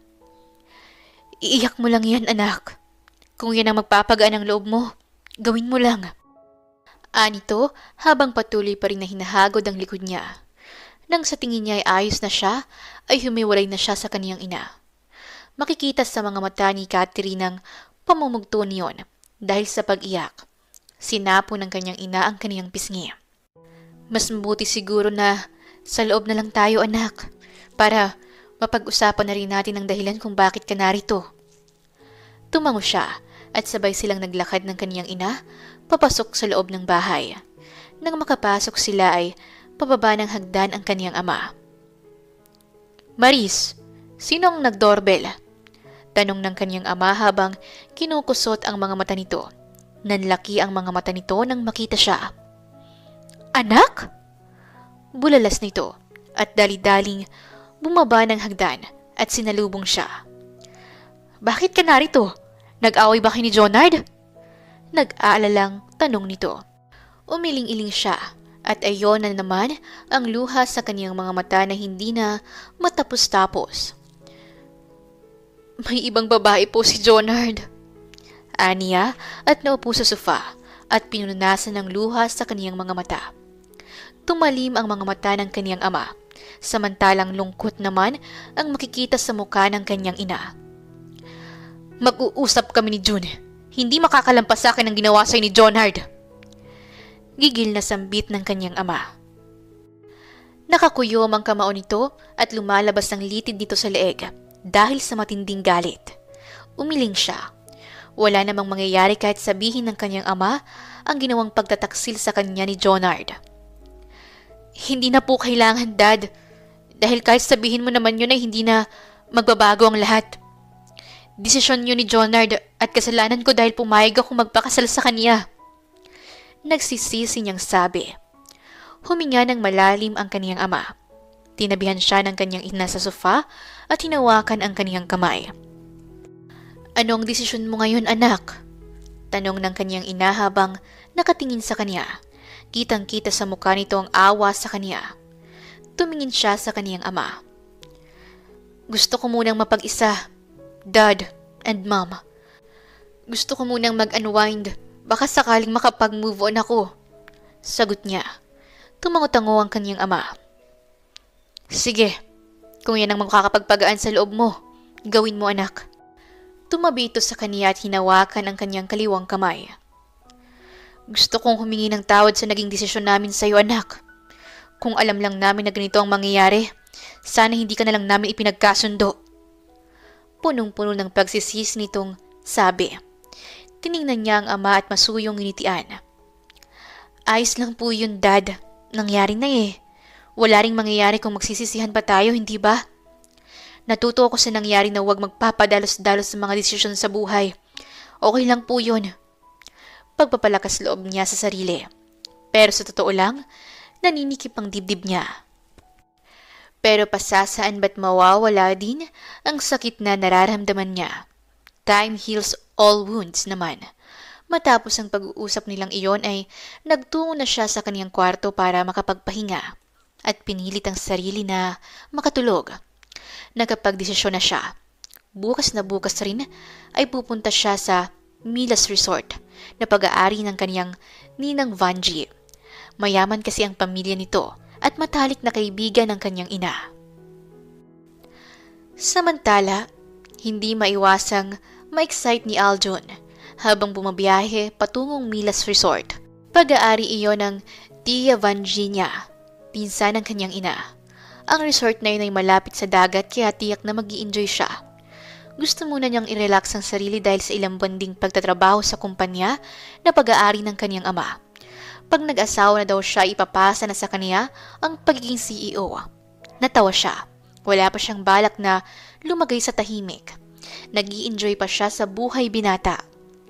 Iiyak mo lang yan, anak. Kung yan ang magpapagaan ng loob mo, gawin mo lang. Anito habang patuloy pa rin na hinahagod ang likod niya. Nang sa tingin niya ay ayos na siya, ay humiwalay na siya sa kaniyang ina. Makikita sa mga mata ni Catherine ang pamumugto niyon dahil sa pag-iyak. Sinapo ng kanyang ina ang kaniyang pisngi. Mas mabuti siguro na sa loob na lang tayo, anak, para mapag-usapan na rin natin ang dahilan kung bakit ka narito. Tumango siya at sabay silang naglakad ng kaniyang ina papasok sa loob ng bahay. Nang makapasok sila ay pababa ng hagdan ang kaniyang ama. Maris, sino ang nag-doorbell? Tanong ng kaniyang ama habang kinukusot ang mga mata nito. Nanlaki ang mga mata nito nang makita siya. Anak? Bulalas nito at dali-daling bumaba ng hagdan at sinalubong siya. Bakit ka narito? Nag-away ba kayo ni Jonard? Nag-aalalang tanong nito. Umiling-iling siya at ayon na naman ang luha sa kaniyang mga mata na hindi na matapos-tapos. May ibang babae po si Jonard. Aniya at naupo sa sofa at pinunasan ng luha sa kaniyang mga mata. Tumalim ang mga mata ng kaniyang ama, samantalang lungkot naman ang makikita sa mukha ng kaniyang ina. Mag-uusap kami ni June. Hindi makakalampas sa akin ang ginawa sa'yo ni Jonard. Gigil na sambit ng kanyang ama. Nakakuyom ang kamao nito at lumalabas ang litid nito sa leeg dahil sa matinding galit. Umiling siya. Wala namang mangyayari kahit sabihin ng kanyang ama ang ginawang pagtataksil sa kanya ni Jonard. Hindi na po kailangan, Dad. Dahil kahit sabihin mo naman yun ay hindi na magbabago ang lahat. Desisyon niyo ni Jonard at kasalanan ko dahil pumayag ako magpakasal sa kanya. Nagsisisi niyang sabi. Huminga ng malalim ang kaniyang ama. Tinabihan siya ng kanyang ina sa sofa at hinawakan ang kaniyang kamay. Anong desisyon mo ngayon, anak? Tanong ng kanyang ina habang nakatingin sa kanya. Kitang-kita sa mukha nito ang awa sa kanya. Tumingin siya sa kaniyang ama. Gusto ko munang mapag-isa, Dad and Mom. Gusto ko munang mag-unwind. Baka sakaling makapag-move on ako. Sagot niya. Tumango-tango ang kanyang ama. Sige, kung yan ang makakapagpagaan sa loob mo, gawin mo, anak. Tumabi ito sa kaniya at hinawakan ang kanyang kaliwang kamay. Gusto kong humingi ng tawad sa naging desisyon namin sa iyo, anak. Kung alam lang namin na ganito ang mangyayari, sana hindi ka na lang namin ipinagkasundo. Punong-puno ng pagsisisi nitong sabi. Tiningnan niya ang ama at masuyong nginitian. Ayos lang po yun, Dad. nangyari na eh. Wala ring mangyayari kung magsisisihan pa tayo, hindi ba? Natuto ako sa nangyari na huwag magpapadalos-dalos sa mga desisyon sa buhay. Okay lang po yun. Pagpapalakas loob niya sa sarili. Pero sa totoo lang, naninikip ang dibdib niya. Pero pasasaan ba't mawawala din ang sakit na nararamdaman niya? Time heals all wounds naman. Matapos ang pag-uusap nilang iyon ay nagtungo na siya sa kaniyang kwarto para makapagpahinga at pinilit ang sarili na makatulog. Nakapagdesisyon na siya. Bukas na bukas rin ay pupunta siya sa Milas Resort na pag-aari ng kaniyang ninang Vanji. Mayaman kasi ang pamilya nito at matalik na kaibigan ng kanyang ina. Samantala, hindi maiwasang ma-excite ni Aljon habang bumabiyahe patungong Milas Resort. Pag-aari iyon ng Tia Vanji niya, pinsan ng kanyang ina. Ang resort na yun ay malapit sa dagat kaya tiyak na mag-i-enjoy siya. Gusto muna niyang i-relax ang sarili dahil sa ilang buwan ding pagtatrabaho sa kumpanya na pag-aari ng kanyang ama. Pag nag-asawa na daw siya, ipapasa na sa kanya ang pagiging CEO. Natawa siya. Wala pa siyang balak na lumagay sa tahimik. Nag-i-enjoy pa siya sa buhay binata.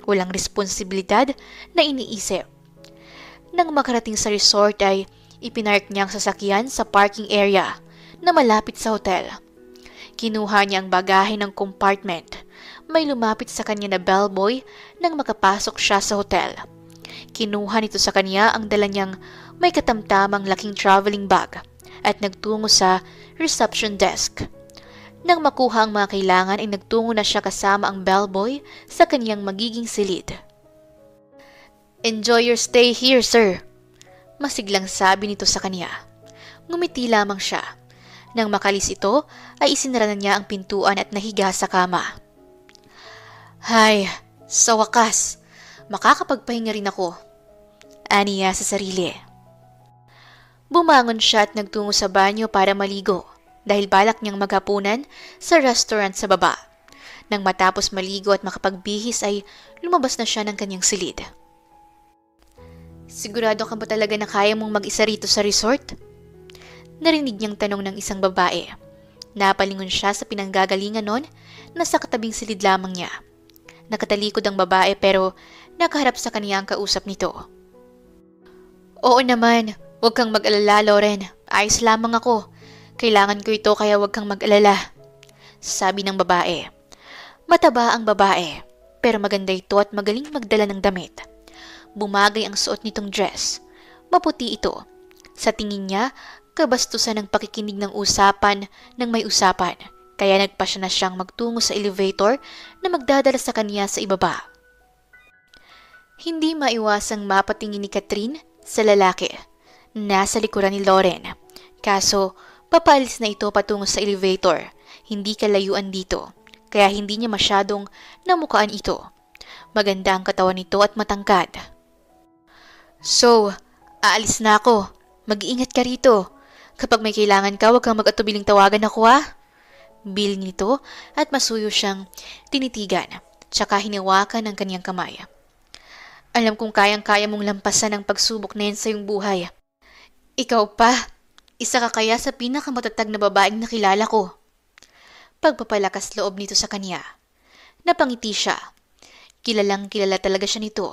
Walang responsibilidad na iniisip. Nang makarating sa resort ay ipinark niya ang sasakyan sa parking area na malapit sa hotel. Kinuha niya ang bagahe ng compartment. May lumapit sa kanya na bellboy nang makapasok siya sa hotel. Kinuha nito sa kanya ang dala niyang may katamtamang laking traveling bag at nagtungo sa reception desk. Nang makuha ang mga kailangan ay nagtungo na siya kasama ang bellboy sa kaniyang magiging silid. "Enjoy your stay here, sir," masiglang sabi nito sa kanya. Ngumiti lamang siya. Nang makalis ito, ay isinara na niya ang pintuan at nahiga sa kama. "Hay, sa wakas, makakapagpahinga rin ako," aniya sa sarili. Bumangon siya at nagtungo sa banyo para maligo dahil balak niyang maghapunan sa restaurant sa baba. Nang matapos maligo at makapagbihis ay lumabas na siya ng kanyang silid. "Sigurado ka ba talaga na kaya mong mag-isa rito sa resort?" Narinig niyang tanong ng isang babae. Napalingon siya sa pinanggagalingan nun na sa katabing silid lamang niya. Nakatalikod ang babae pero nakaharap sa kaniya ang kausap nito. "Oo naman, huwag kang mag-alala, Lauren. Ayos lamang ako. Kailangan ko ito kaya huwag kang mag-alala," sabi ng babae. Mataba ang babae, pero maganda ito at magaling magdala ng damit. Bumagay ang suot nitong dress. Maputi ito. Sa tingin niya, kabastusan ng pakikinig ng usapan ng may usapan, kaya nagpasya na siyang magtungo sa elevator na magdadala sa kanya sa ibaba. Hindi maiwasang mapatingin ni Catherine sa lalaki. Nasa likuran ni Lauren. Kaso, papaalis na ito patungo sa elevator. Hindi kalayuan dito, kaya hindi niya masyadong namukaan ito. Maganda ang katawan nito at matangkad. "So, aalis na ako. Mag-iingat ka rito. Kapag may kailangan ka, huwag kang mag-atubiling tawagan ako, ha?" Bil nito at masuyo siyang tinitigan, tsaka hinawakan ng kanyang kamay. "Alam kong kayang-kaya mong lampasan ang pagsubok na yan sa iyong buhay. Ikaw pa, isa ka kaya sa pinakamatatag na babaeng nakilala ko." Pagpapalakas loob nito sa kanya. Napangiti siya. Kilalang kilala talaga siya nito.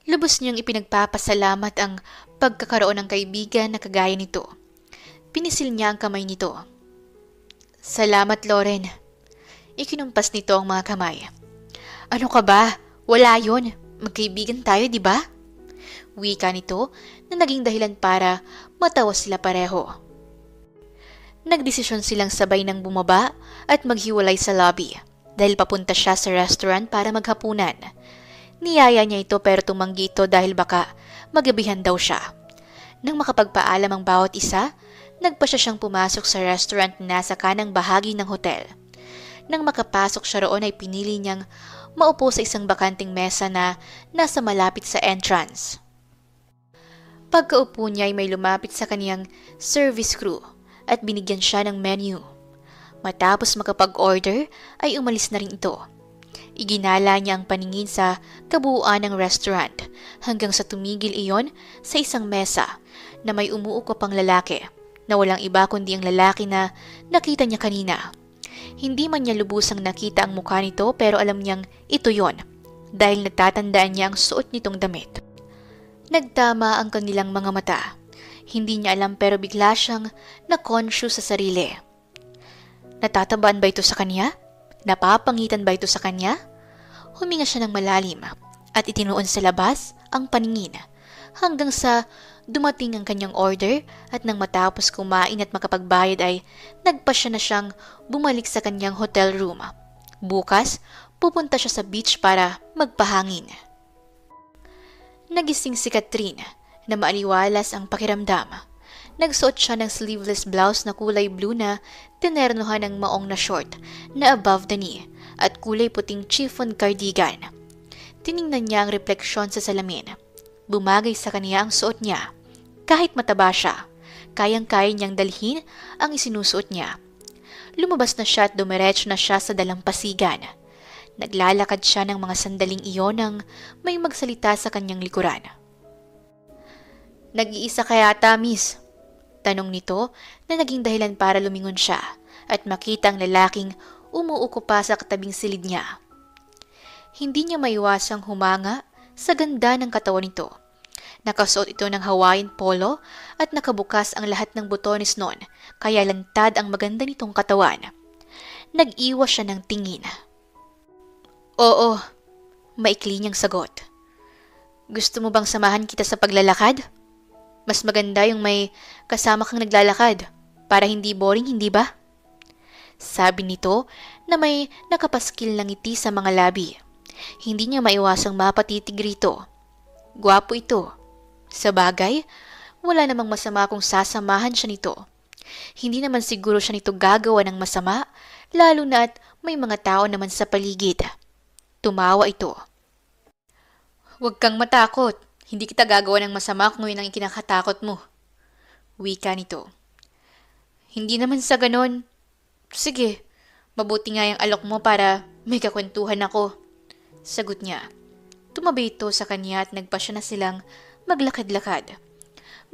Lubos niyang ipinagpapasalamat ang pagkakaroon ng kaibigan na kagaya nito. Pinisil niya ang kamay nito. "Salamat, Lauren." Ikinumpas nito ang mga kamay. "Ano ka ba? Wala yun. Magkaibigan tayo, di ba?" Wika nito na naging dahilan para matawa sila pareho. Nagdesisyon silang sabay ng bumaba at maghiwalay sa lobby dahil papunta siya sa restaurant para maghapunan. Niyaya niya ito pero tumanggi ito dahil baka magabihan daw siya. Nang makapagpaalam ang bawat isa, nagpasya siyang pumasok sa restaurant na nasa kanang bahagi ng hotel. Nang makapasok siya roon ay pinili niyang maupo sa isang bakanting mesa na nasa malapit sa entrance. Pagkaupo niya ay may lumapit sa kaniyang service crew at binigyan siya ng menu. Matapos makapag-order ay umalis na rin ito. Iginala niya ang paningin sa kabuuan ng restaurant hanggang sa tumigil iyon sa isang mesa na may umuuko pang lalaki na walang iba kundi ang lalaki na nakita niya kanina. Hindi man niya lubusang nakita ang mukha nito pero alam niyang ito yon dahil natatandaan niya ang suot nitong damit. Nagtama ang kanilang mga mata. Hindi niya alam pero bigla siyang na-conscious sa sarili. Natatabaan ba ito sa kanya? Napapangitan ba ito sa kanya? Huminga siya ng malalim at itinuon sa labas ang paningin hanggang sa dumating ang kanyang order at nang matapos kumain at makapagbayad ay nagpasya na siyang bumalik sa kanyang hotel room. Bukas, pupunta siya sa beach para magpahangin. Nagising si Catherine na maaliwalas ang pakiramdam. Nagsuot siya ng sleeveless blouse na kulay blue na tinernohan ng maong na short na above the knee at kulay puting chiffon cardigan. Tiningnan niya ang refleksyon sa salamin. Bumagay sa kanya ang suot niya. Kahit mataba siya, kayang-kaya niyang dalhin ang isinusuot niya. Lumabas na siya at dumiretso na siya sa dalampasigan. Naglalakad siya ng mga sandaling iyon nang may magsalita sa kanyang likuran. "Nag-iisa ka yata, miss?" Tanong nito na naging dahilan para lumingon siya at makita ang lalaking umuuko pa sa katabing silid niya. Hindi niya maiwasang humanga sa ganda ng katawan nito. Nakasuot ito ng Hawaiian polo at nakabukas ang lahat ng butones noon kaya lantad ang maganda nitong katawan. Nag-iwas siya ng tingin. "Oo," maikli niyang sagot. "Gusto mo bang samahan kita sa paglalakad? Mas maganda yung may kasama kang naglalakad para hindi boring, hindi ba?" Sabi nito na may nakapaskil ng ngiti sa mga labi. Hindi niya maiwasang mapatitig rito. Gwapo ito. Sa bagay, wala namang masama kung sasamahan siya nito. Hindi naman siguro siya nito gagawa ng masama, lalo na at may mga tao naman sa paligid. Tumawa ito. "Huwag kang matakot. Hindi kita gagawa ng masama kung yun ang ikinakatakot mo." Wika nito. "Hindi naman sa ganon. Sige, mabuti nga yung alok mo para may kakwentuhan ako." Sagot niya. Tumabi ito sa kanya at nagpasya na silang maglakad-lakad.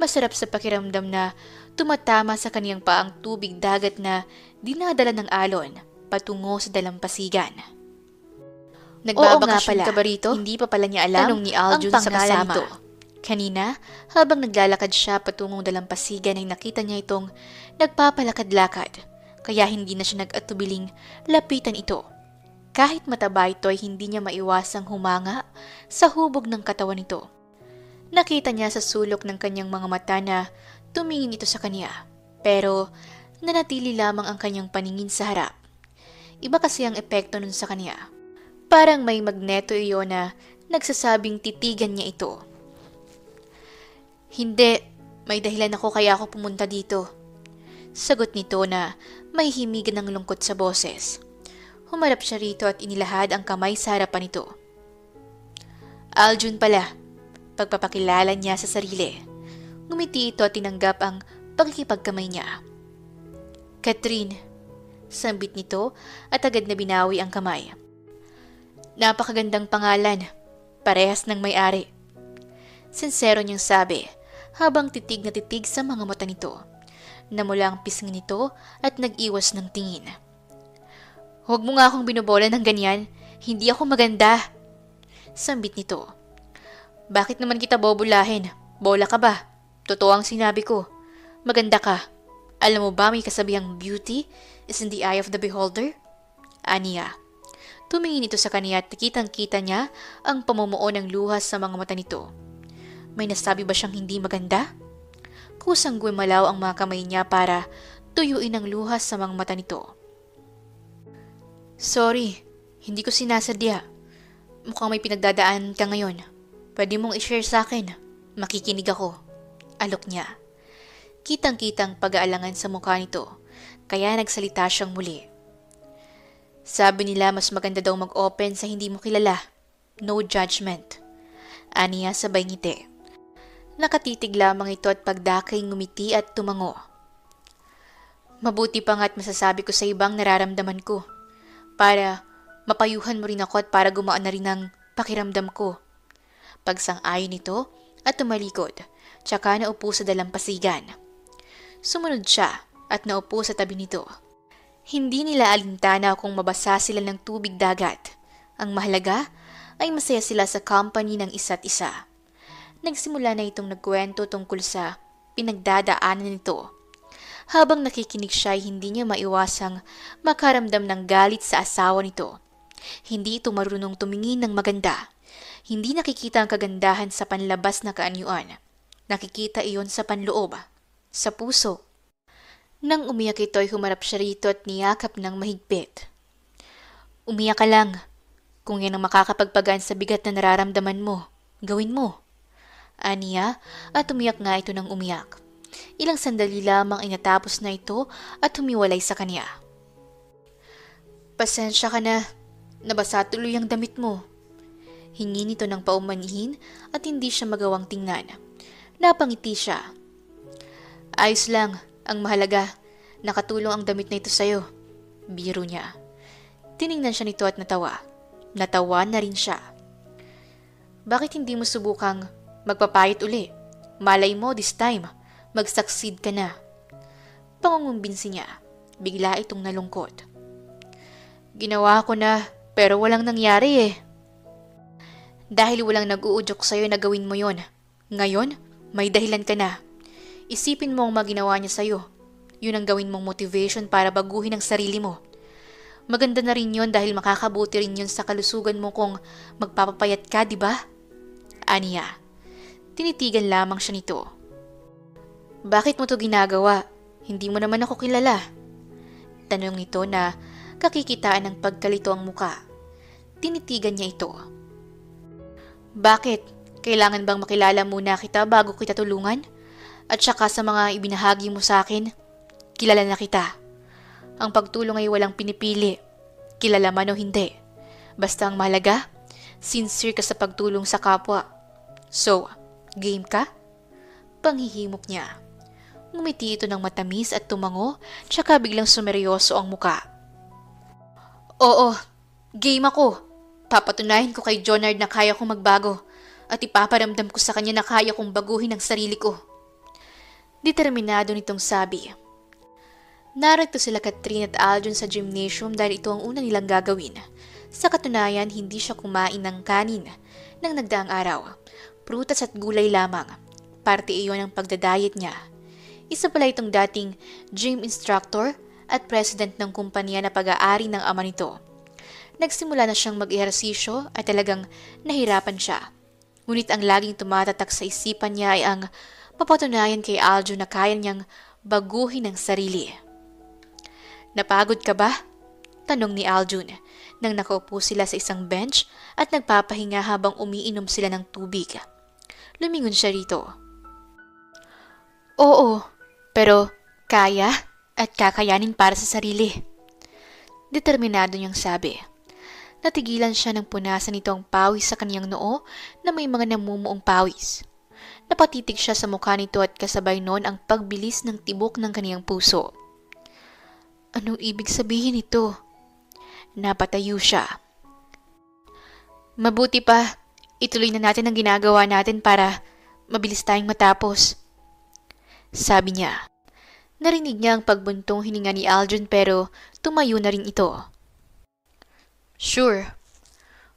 Masarap sa pakiramdam na tumatama sa kaniyang paang tubig dagat na dinadala ng alon patungo sa dalampasigan. "Nagbabakasyon ka ba rito?" Hindi pa pala niya alam tanong ni Aljun sa kasama. Nito. Kanina, habang naglalakad siya patungong dalampasigan ay nakita niya itong nagpapalakad-lakad, kaya hindi na siya nag-atubiling lapitan ito. Kahit mataba ito ay hindi niya maiwasang humanga sa hubog ng katawan nito. Nakita niya sa sulok ng kanyang mga mata na tumingin ito sa kanya, pero nanatili lamang ang kanyang paningin sa harap. Iba kasi ang epekto nun sa kanya. Parang may magneto iyon na nagsasabing titigan niya ito. "Hindi, may dahilan ako kaya ako pumunta dito." Sagot nito na may himigan ng lungkot sa boses. Humarap siya rito at inilahad ang kamay sa harapan nito. "Aljun pala," pagpapakilala niya sa sarili. Ngumiti ito at tinanggap ang pagkikipagkamay niya. "Catherine," sambit nito at agad na binawi ang kamay. "Napakagandang pangalan, parehas ng may-ari." Sinsero niyang sabi habang titig na titig sa mga mata nito. Namula ang pisngi nito at nag-iwas ng tingin. "Huwag mo nga akong binobola ng ganyan. Hindi ako maganda." Sambit nito. "Bakit naman kita bobolahin? Bola ka ba? Totoo ang sinabi ko. Maganda ka. Alam mo ba may kasabihang beauty is in the eye of the beholder?" Aniya. Tumingin ito sa kanya at kitang-kita niya ang pamumuo ng luhas sa mga mata nito. May nasabi ba siyang hindi maganda? Kusang gumalaw ang mga kamay niya para tuyuin ang luhas sa mga mata nito. "Sorry, hindi ko sinasadya. Mukhang may pinagdadaan ka ngayon. Pwede mong i-share sa akin. Makikinig ako." Alok niya. Kitang-kitang pag-aalangan sa mukha nito, kaya nagsalita siyang muli. "Sabi nila mas maganda daw mag-open sa hindi mo kilala. No judgment." Aniya sabay ngiti. Nakatitig lamang ito at pagdakay ngumiti at tumango. "Mabuti pa nga't masasabi ko sa ibang nararamdaman ko. Para mapayuhan mo rin ako at para gumaan na rin ang pakiramdam ko." Pagsang-ayon nito at tumalikod, tsaka naupo sa dalampasigan. Sumunod siya at naupo sa tabi nito. Hindi nila alintana kung mabasa sila ng tubig dagat. Ang mahalaga ay masaya sila sa company ng isa't isa. Nagsimula na itong nagkwento tungkol sa pinagdadaanan nito. Habang nakikinig siya ay hindi niya maiwasang makaramdam ng galit sa asawa nito. Hindi ito marunong tumingin ng maganda. Hindi nakikita ang kagandahan sa panlabas na kaanyuan. Nakikita iyon sa panloob, sa puso. Nang umiyak ito ay humarap siya rito at niyakap ng mahigpit. Umiyak ka lang. Kung yan ang makakapagpagaan sa bigat na nararamdaman mo, gawin mo. Aniya at umiyak nga ito ng umiyak. Ilang sandali lamang ay natapos na ito at humiwalay sa kanya. Pasensya ka na. Nabasa tuloy ang damit mo. Hingi nito ng paumanhin at hindi siya magawang tingnan. Napangiti siya. Ayos lang. Ang mahalaga, nakatulong ang damit na ito sa'yo. Biro niya. Tiningnan siya nito at natawa. Natawa na rin siya. Bakit hindi mo subukang magpapayat uli? Malay mo this time, mag-succeed ka na. Pangungumbinsi niya. Bigla itong nalungkot. Ginawa ko na, pero walang nangyari eh. Dahil walang nag-uudyok sa'yo na gawin mo yon. Ngayon, may dahilan ka na. Isipin mo ang maginawa niya sa'yo. Yun ang gawin mong motivation para baguhin ang sarili mo. Maganda na rin yon dahil makakabuti rin yon sa kalusugan mo kung magpapapayat ka, di ba? Aniya. Tinitigan lamang siya nito. Bakit mo to ginagawa? Hindi mo naman ako kilala. Tanong nito na kakikitaan ng pagkalito ang muka. Tinitigan niya ito. Bakit? Kailangan bang makilala muna kita bago kita tulungan? At saka sa mga ibinahagi mo sa akin, kilala na kita. Ang pagtulong ay walang pinipili, kilala man o hindi. Basta ang mahalaga, sincere ka sa pagtulong sa kapwa. So, game ka? Panghihimok niya. Ngumiti ito ng matamis at tumango, tsaka biglang sumeryoso ang muka. Oo, game ako. Papatunayan ko kay Jonard na kaya kong magbago at ipaparamdam ko sa kanya na kaya kong baguhin ang sarili ko. Determinado nitong sabi. Narito sila Catherine at Aljon sa gymnasium dahil ito ang una nilang gagawin. Sa katunayan, hindi siya kumain ng kanin ng nagdaang araw. Prutas at gulay lamang. Parte iyon ng pagdadayet niya. Isa pala itong dating gym instructor at president ng kumpanya na pag-aari ng ama nito. Nagsimula na siyang mag-ehersisyo at talagang nahirapan siya. Ngunit ang laging tumatatak sa isipan niya ay ang mapatunayan kay Aljo na kaya niyang baguhin ang sarili. Napagod ka ba? Tanong ni Aljun nang nakaupo sila sa isang bench at nagpapahinga habang umiinom sila ng tubig. Lumingon siya rito. Oo, pero kaya at kakayanin para sa sarili. Determinado niyang sabi. Natigilan siya ng punasan nito ang pawis sa kaniyang noo na may mga namumuong pawis. Napatitig siya sa mukha nito at kasabay noon ang pagbilis ng tibok ng kaniyang puso. Anong ibig sabihin nito? Napatayo siya. Mabuti pa, ituloy na natin ang ginagawa natin para mabilis tayong matapos. Sabi niya. Narinig niya ang pagbuntong hininga ni Aljon pero tumayo na rin ito. Sure.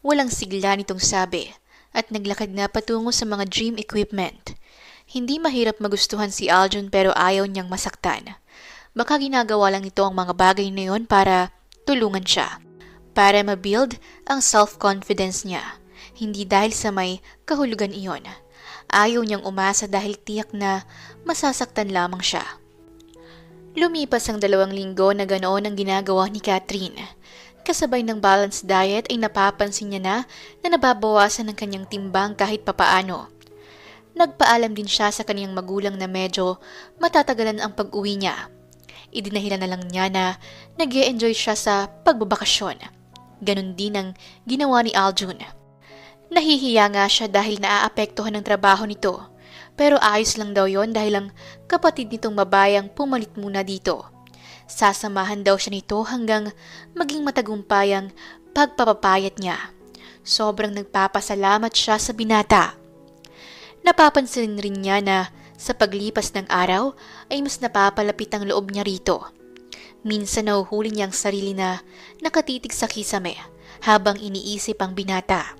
Walang sigla nitong sabi. At naglakad na patungo sa mga gym equipment. Hindi mahirap magustuhan si Aljon pero ayaw niyang masaktan. Baka ginagawa lang nito ang mga bagay na yon para tulungan siya. Para ma-build ang self-confidence niya. Hindi dahil sa may kahulugan iyon. Ayaw niyang umasa dahil tiyak na masasaktan lamang siya. Lumipas ang 2 linggo na ganoon ang ginagawa ni Catherine. Kasabay ng balanced diet ay napapansin niya na nababawasan ng kanyang timbang kahit papaano. Nagpaalam din siya sa kanyang magulang na medyo matatagalan ang pag-uwi niya. Idinahilan na lang niya na nag-e-enjoy siya sa pagbabakasyon. Ganon din ang ginawa ni Aljun. Nahihiya nga siya dahil naaapektuhan ng trabaho nito. Pero ayos lang daw yon dahil ang kapatid nitong babayang pumalit muna dito. Sasamahan daw siya nito hanggang maging matagumpay ang pagpapapayat niya. Sobrang nagpapasalamat siya sa binata. Napapansin rin niya na sa paglipas ng araw ay mas napapalapit ang loob niya rito. Minsan nahuhuli niya ang sarili na nakatitig sa kisame habang iniisip ang binata.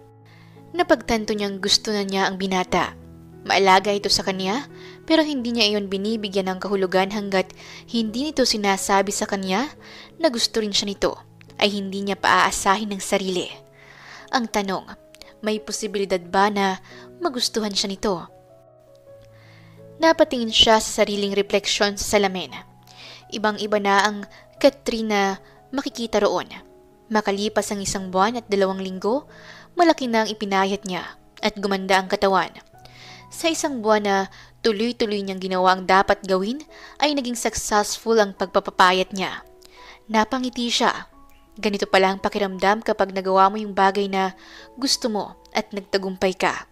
Napagtanto niyang gusto na niya ang binata. Maalaga ito sa kanya pero hindi niya iyon binibigyan ng kahulugan hanggat hindi nito sinasabi sa kanya na gusto rin siya nito ay hindi niya paaasahin ng sarili. Ang tanong, may posibilidad ba na magustuhan siya nito? Napatingin siya sa sariling refleksyon sa salamin. Ibang-iba na ang Katrina makikita roon. Makalipas ang 1 buwan at 2 linggo, malaki na ang ipinayat niya at gumanda ang katawan. Sa 1 buwan na tuloy-tuloy niyang ginawa ang dapat gawin, ay naging successful ang pagpapapayat niya. Napangiti siya. Ganito pala ang pakiramdam kapag nagawa mo yung bagay na gusto mo at nagtagumpay ka.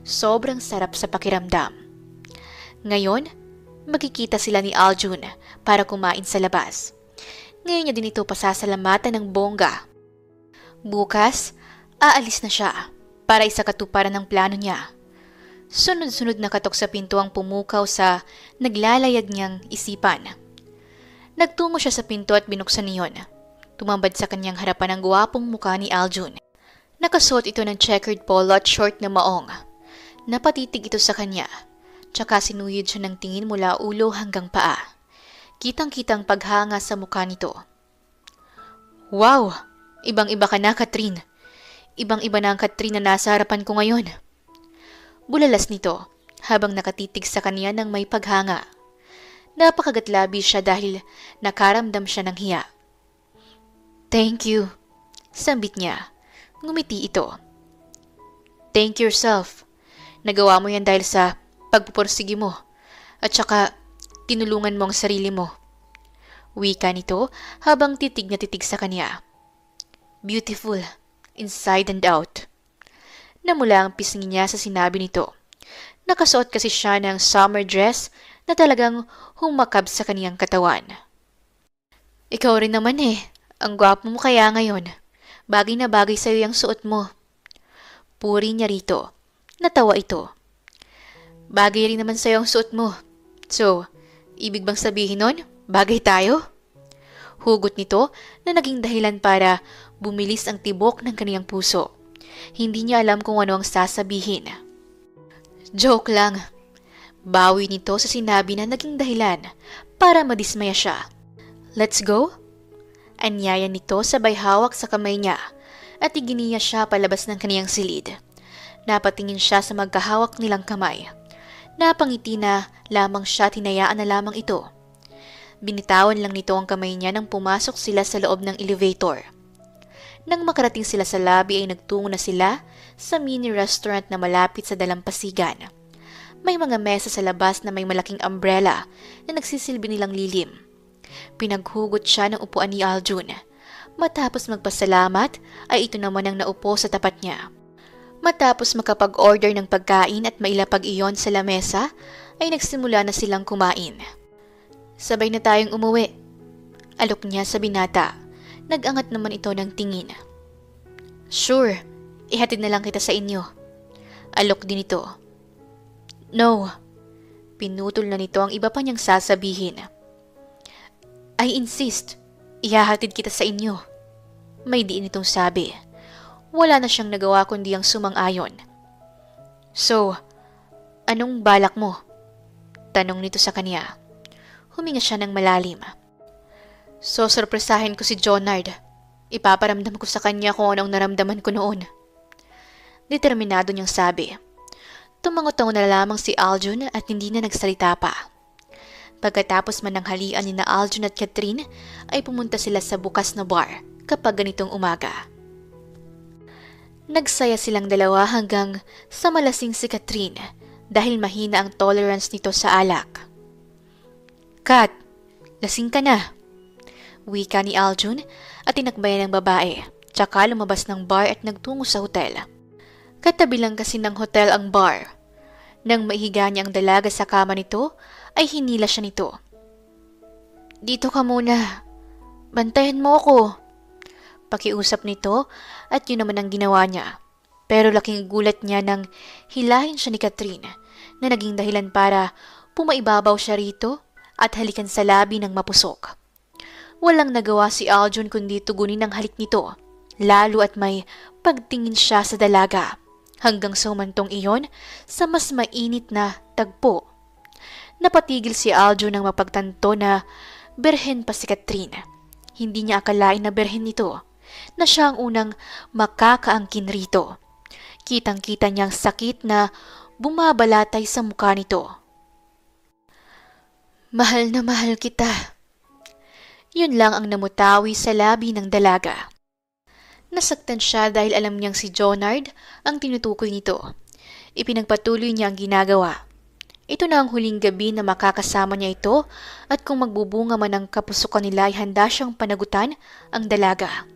Sobrang sarap sa pakiramdam. Ngayon, magkikita sila ni Aljun para kumain sa labas. Ngayon niya din ito pasasalamatan ng bongga. Bukas, aalis na siya para isakatuparan ng plano niya. Sunod-sunod na katok sa pinto ang pumukaw sa naglalayag niyang isipan. Nagtungo siya sa pinto at binuksan niyon. Tumambad sa kanyang harapan ang guwapong mukha ni Aljun. Nakasuot ito ng checkered polo at short na maong. Napatitig ito sa kanya. Tsaka sinuyod siya ng tingin mula ulo hanggang paa. Kitang-kitang paghanga sa mukha nito. Wow! Ibang-iba ka na, Katrin. Ibang-iba na ang Katrin na nasa harapan ko ngayon. Bulalas nito habang nakatitig sa kanya ng may paghanga. Napakagatlabi siya dahil nakaramdam siya ng hiya. Thank you, sambit niya. Ngumiti ito. Thank yourself. Nagawa mo yan dahil sa pagpupursige mo at saka tinulungan mo ang sarili mo. Wika nito habang titig na titig sa kanya. Beautiful, inside and out. Namula ang pisngi niya sa sinabi nito. Nakasuot kasi siya ng summer dress na talagang humakab sa kaniyang katawan. Ikaw rin naman ang gwapo mo kaya ngayon. Bagay na bagay sa'yo yung suot mo. Puri niya rito. Natawa ito. Bagay rin naman sa'yo ang suot mo. So, ibig bang sabihin nun, bagay tayo? Hugot nito na naging dahilan para bumilis ang tibok ng kaniyang puso. Hindi niya alam kung ano ang sasabihin. Joke lang. Bawi nito sa sinabi na naging dahilan para madismaya siya. Let's go? Anyaya nito sabay hawak sa kamay niya at iginiya siya palabas ng kaniyang silid. Napatingin siya sa magkahawak nilang kamay. Napangiti na lamang siya at hinayaan na lamang ito. Binitawan lang nito ang kamay niya nang pumasok sila sa loob ng elevator. Nang makarating sila sa lobby ay nagtungo na sila sa mini restaurant na malapit sa dalampasigan. May mga mesa sa labas na may malaking umbrella na nagsisilbi nilang lilim. Pinaghugot siya ng upuan ni Aljun. Matapos magpasalamat ay ito naman ang naupo sa tapat niya. Matapos makapag-order ng pagkain at mailapag iyon sa lamesa ay nagsimula na silang kumain. Sabay na tayong umuwi. Alok niya sa binata. Nag-angat naman ito ng tingin. Sure, ihatid na lang kita sa inyo. Alok din ito. No, pinutol na nito ang iba pa niyang sasabihin. I insist, ihahatid kita sa inyo. May diin itong sabi. Wala na siyang nagawa kundi ang sumang-ayon. So, anong balak mo? Tanong nito sa kanya. Huminga siya ng malalim. So, sorpresahin ko si Jonard. Ipaparamdam ko sa kanya kung anong naramdaman ko noon. Determinado niyang sabi. Tumangot-tango na lamang si Aljun at hindi na nagsalita pa. Pagkatapos mananghalian ni na Aljun at Katrin, ay pumunta sila sa bukas na bar kapag ganitong umaga. Nagsaya silang dalawa hanggang sa malasing si Katrin dahil mahina ang tolerance nito sa alak. Kat, lasing ka na. Wika ni Aljun at tinakbayan ng babae, tsaka lumabas ng bar at nagtungo sa hotel. Katabi lang kasi ng hotel ang bar. Nang maihiga niya ang dalaga sa kama nito, ay hinila siya nito. Dito ka muna. Bantayan mo ako. Pakiusap nito at yun naman ang ginawa niya. Pero laking gulat niya nang hilahin siya ni Katrin na naging dahilan para pumaibabaw siya rito at halikan sa labi ng mapusok. Walang nagawa si Aljun kundi tugunin ang halik nito, lalo at may pagtingin siya sa dalaga, hanggang sa umantong iyon sa mas mainit na tagpo. Napatigil si Aljun nang mapagtanto na berhen pa si Catherine. Hindi niya akalain na berhen nito, na siya ang unang makakaangkin rito. Kitang-kita niyang sakit na bumabalatay sa mukha nito. Mahal na mahal kita. Yun lang ang namutawi sa labi ng dalaga. Nasaktan siya dahil alam niyang si Jonard ang tinutukoy nito. Ipinagpatuloy niya ang ginagawa. Ito na ang huling gabi na makakasama niya ito at kung magbubunga man ang kapusukan nila ay handa siyang panagutan ang dalaga.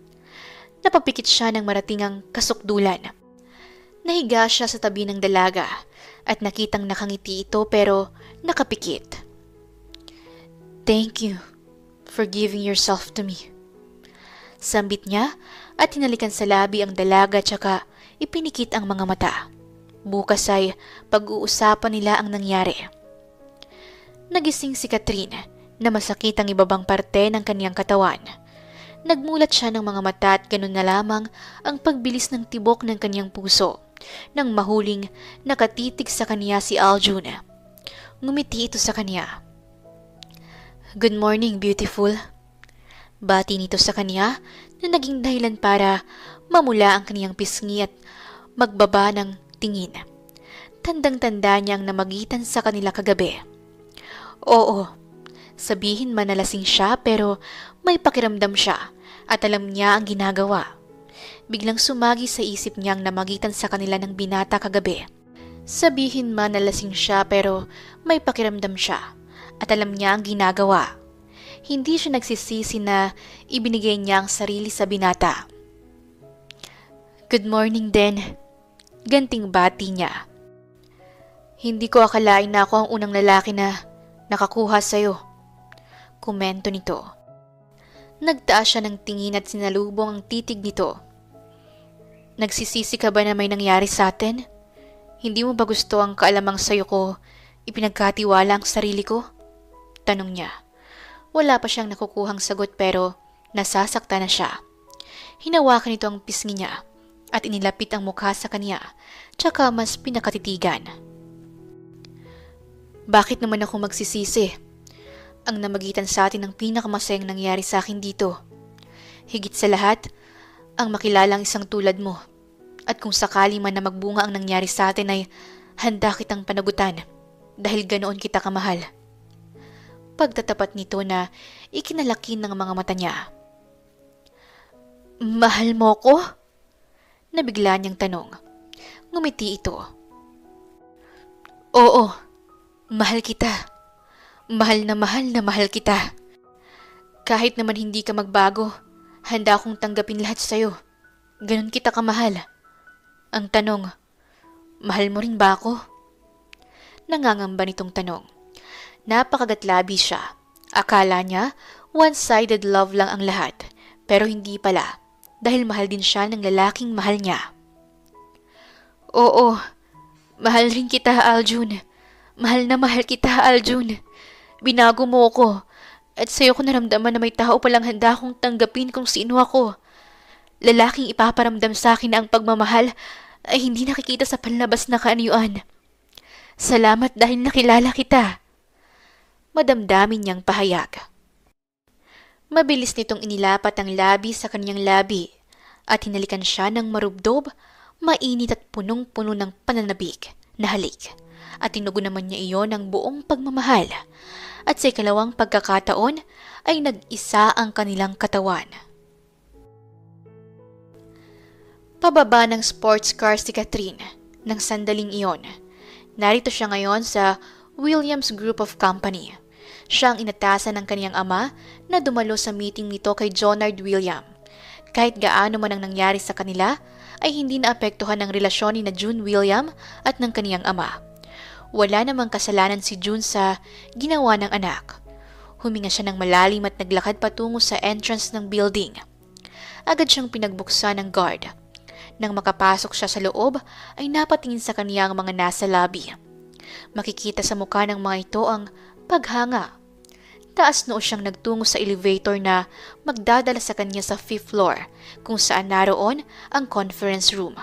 Napapikit siya ng marating ang kasukdulan. Nahiga siya sa tabi ng dalaga at nakitang nakangiti ito pero nakapikit. Thank you for giving yourself to me. Sambit niya at hinalikan sa labi ang dalaga tsaka ipinikit ang mga mata. Bukas ay pag-uusapan nila ang nangyari. Nagising si Catherine na masakit ang ibabang parte ng kaniyang katawan. Nagmulat siya ng mga mata at ganun na lamang ang pagbilis ng tibok ng kaniyang puso nang mahuling nakatitig sa kaniya si Aljun. Ngumiti ito sa kaniya. Good morning, beautiful. Bati nito sa kaniya na naging dahilan para mamula ang kaniyang pisngi at magbaba ng tingin. Tandang-tanda niyang namagitan sa kanila kagabi. Oo, sabihin man na lasing siya pero may pakiramdam siya at alam niya ang ginagawa. Biglang sumagi sa isip niyang namagitan sa kanila ng binata kagabi. Sabihin man na lasing siya pero may pakiramdam siya at alam niya ang ginagawa. Hindi siya nagsisisi na ibinigay niya ang sarili sa binata. Good morning din. Ganting bati niya. Hindi ko akalain na ako ang unang lalaki na nakakuha sa'yo. Komento nito. Nagtaas siya ng tingin at sinalubong ang titig nito. Nagsisisi ka ba na may nangyari sa atin? Hindi mo ba gusto ang kaalamang sa'yo ko ipinagkatiwala ang sarili ko? Tanong niya. Wala pa siyang nakukuhang sagot pero nasasakta na siya. Hinawakan nito ang pisngi niya at inilapit ang mukha sa kanya tsaka mas pinakatitigan. Bakit naman ako magsisisi? Ang namagitan sa atin ang pinakamasayang nangyari sa akin dito. Higit sa lahat, ang makilala ang isang tulad mo. At kung sakali man na magbunga ang nangyari sa atin ay handa kitang panagutan dahil ganoon kita kamahal. Pagtatapat nito na ikinalaki ng mga mata niya. Mahal mo ko? Nabigla niyang tanong. Ngumiti ito. Oo, mahal kita. Mahal na mahal kita. Kahit naman hindi ka magbago, handa akong tanggapin lahat sa'yo. Ganon kita kamahal. Ang tanong, mahal mo rin ba ako? Nangangamba nitong tanong. Napakagatlabi siya. Akala niya, one-sided love lang ang lahat. Pero hindi pala, dahil mahal din siya ng lalaking mahal niya. Oo, mahal rin kita, Aljun. Mahal na mahal kita, Aljun. Binago mo ako, at sa'yo ko naramdaman na may tao palang handa akong tanggapin kung sino ako. Lalaking ipaparamdam sa akin na ang pagmamahal ay hindi nakikita sa panlabas na kaanyuan. Salamat dahil nakilala kita. Madamdamin niyang pahayag. Mabilis nitong inilapat ang labi sa kanyang labi at hinalikan siya ng marubdob, mainit at punong-puno ng pananabik na halik at tinugon naman niya iyon ng buong pagmamahal at sa ikalawang pagkakataon ay nag-isa ang kanilang katawan. Pababa ng sports car si Catherine ng sandaling iyon. Narito siya ngayon sa Williams Group of Company. Siya ang inatasan ng kaniyang ama na dumalo sa meeting nito kay Jonard William. Kahit gaano man ang nangyari sa kanila, ay hindi naapektuhan ang relasyon ni na June William at ng kaniyang ama. Wala namang kasalanan si June sa ginawa ng anak. Huminga siya ng malalim at naglakad patungo sa entrance ng building. Agad siyang pinagbuksan ng guard. Nang makapasok siya sa loob, ay napatingin sa kaniya ang mga nasa lobby. Makikita sa mukha ng mga ito ang paghanga. Taas noo siyang nagtungo sa elevator na magdadala sa kanya sa 5th floor kung saan naroon ang conference room.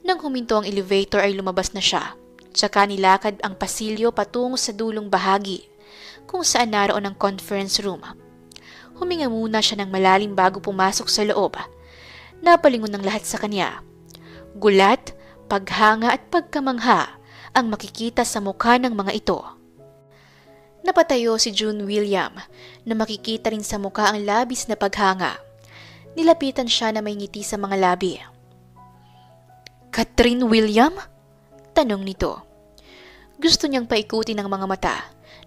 Nang huminto ang elevator ay lumabas na siya. Tsaka nilakad ang pasilyo patungo sa dulong bahagi kung saan naroon ang conference room. Huminga muna siya ng malalim bago pumasok sa loob. Napalingon ng lahat sa kanya. Gulat, paghanga at pagkamangha ang makikita sa mukha ng mga ito. Napatayo si June William na makikita rin sa mukha ang labis na paghanga. Nilapitan siya na may ngiti sa mga labi. "Catherine William?" Tanong nito. Gusto niyang paikutin ang mga mata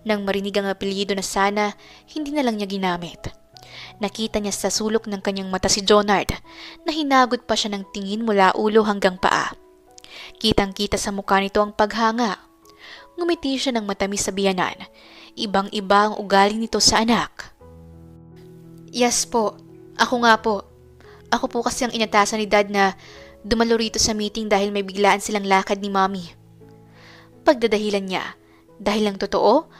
nang marinig ang apelyido na sana hindi na lang niya ginamit. Nakita niya sa sulok ng kanyang mata si Jonard na hinagod pa siya ng tingin mula ulo hanggang paa. Kitang-kita sa mukha nito ang paghanga. Ngumiti siya ng matamis sa biyanan. Ibang-iba ang ugali nito sa anak. "Yes po, ako nga po. Ako po kasi ang inatasan ni Dad na dumalo rito sa meeting dahil may biglaan silang lakad ni Mommy." Pagdadahilan niya, dahil lang totoo,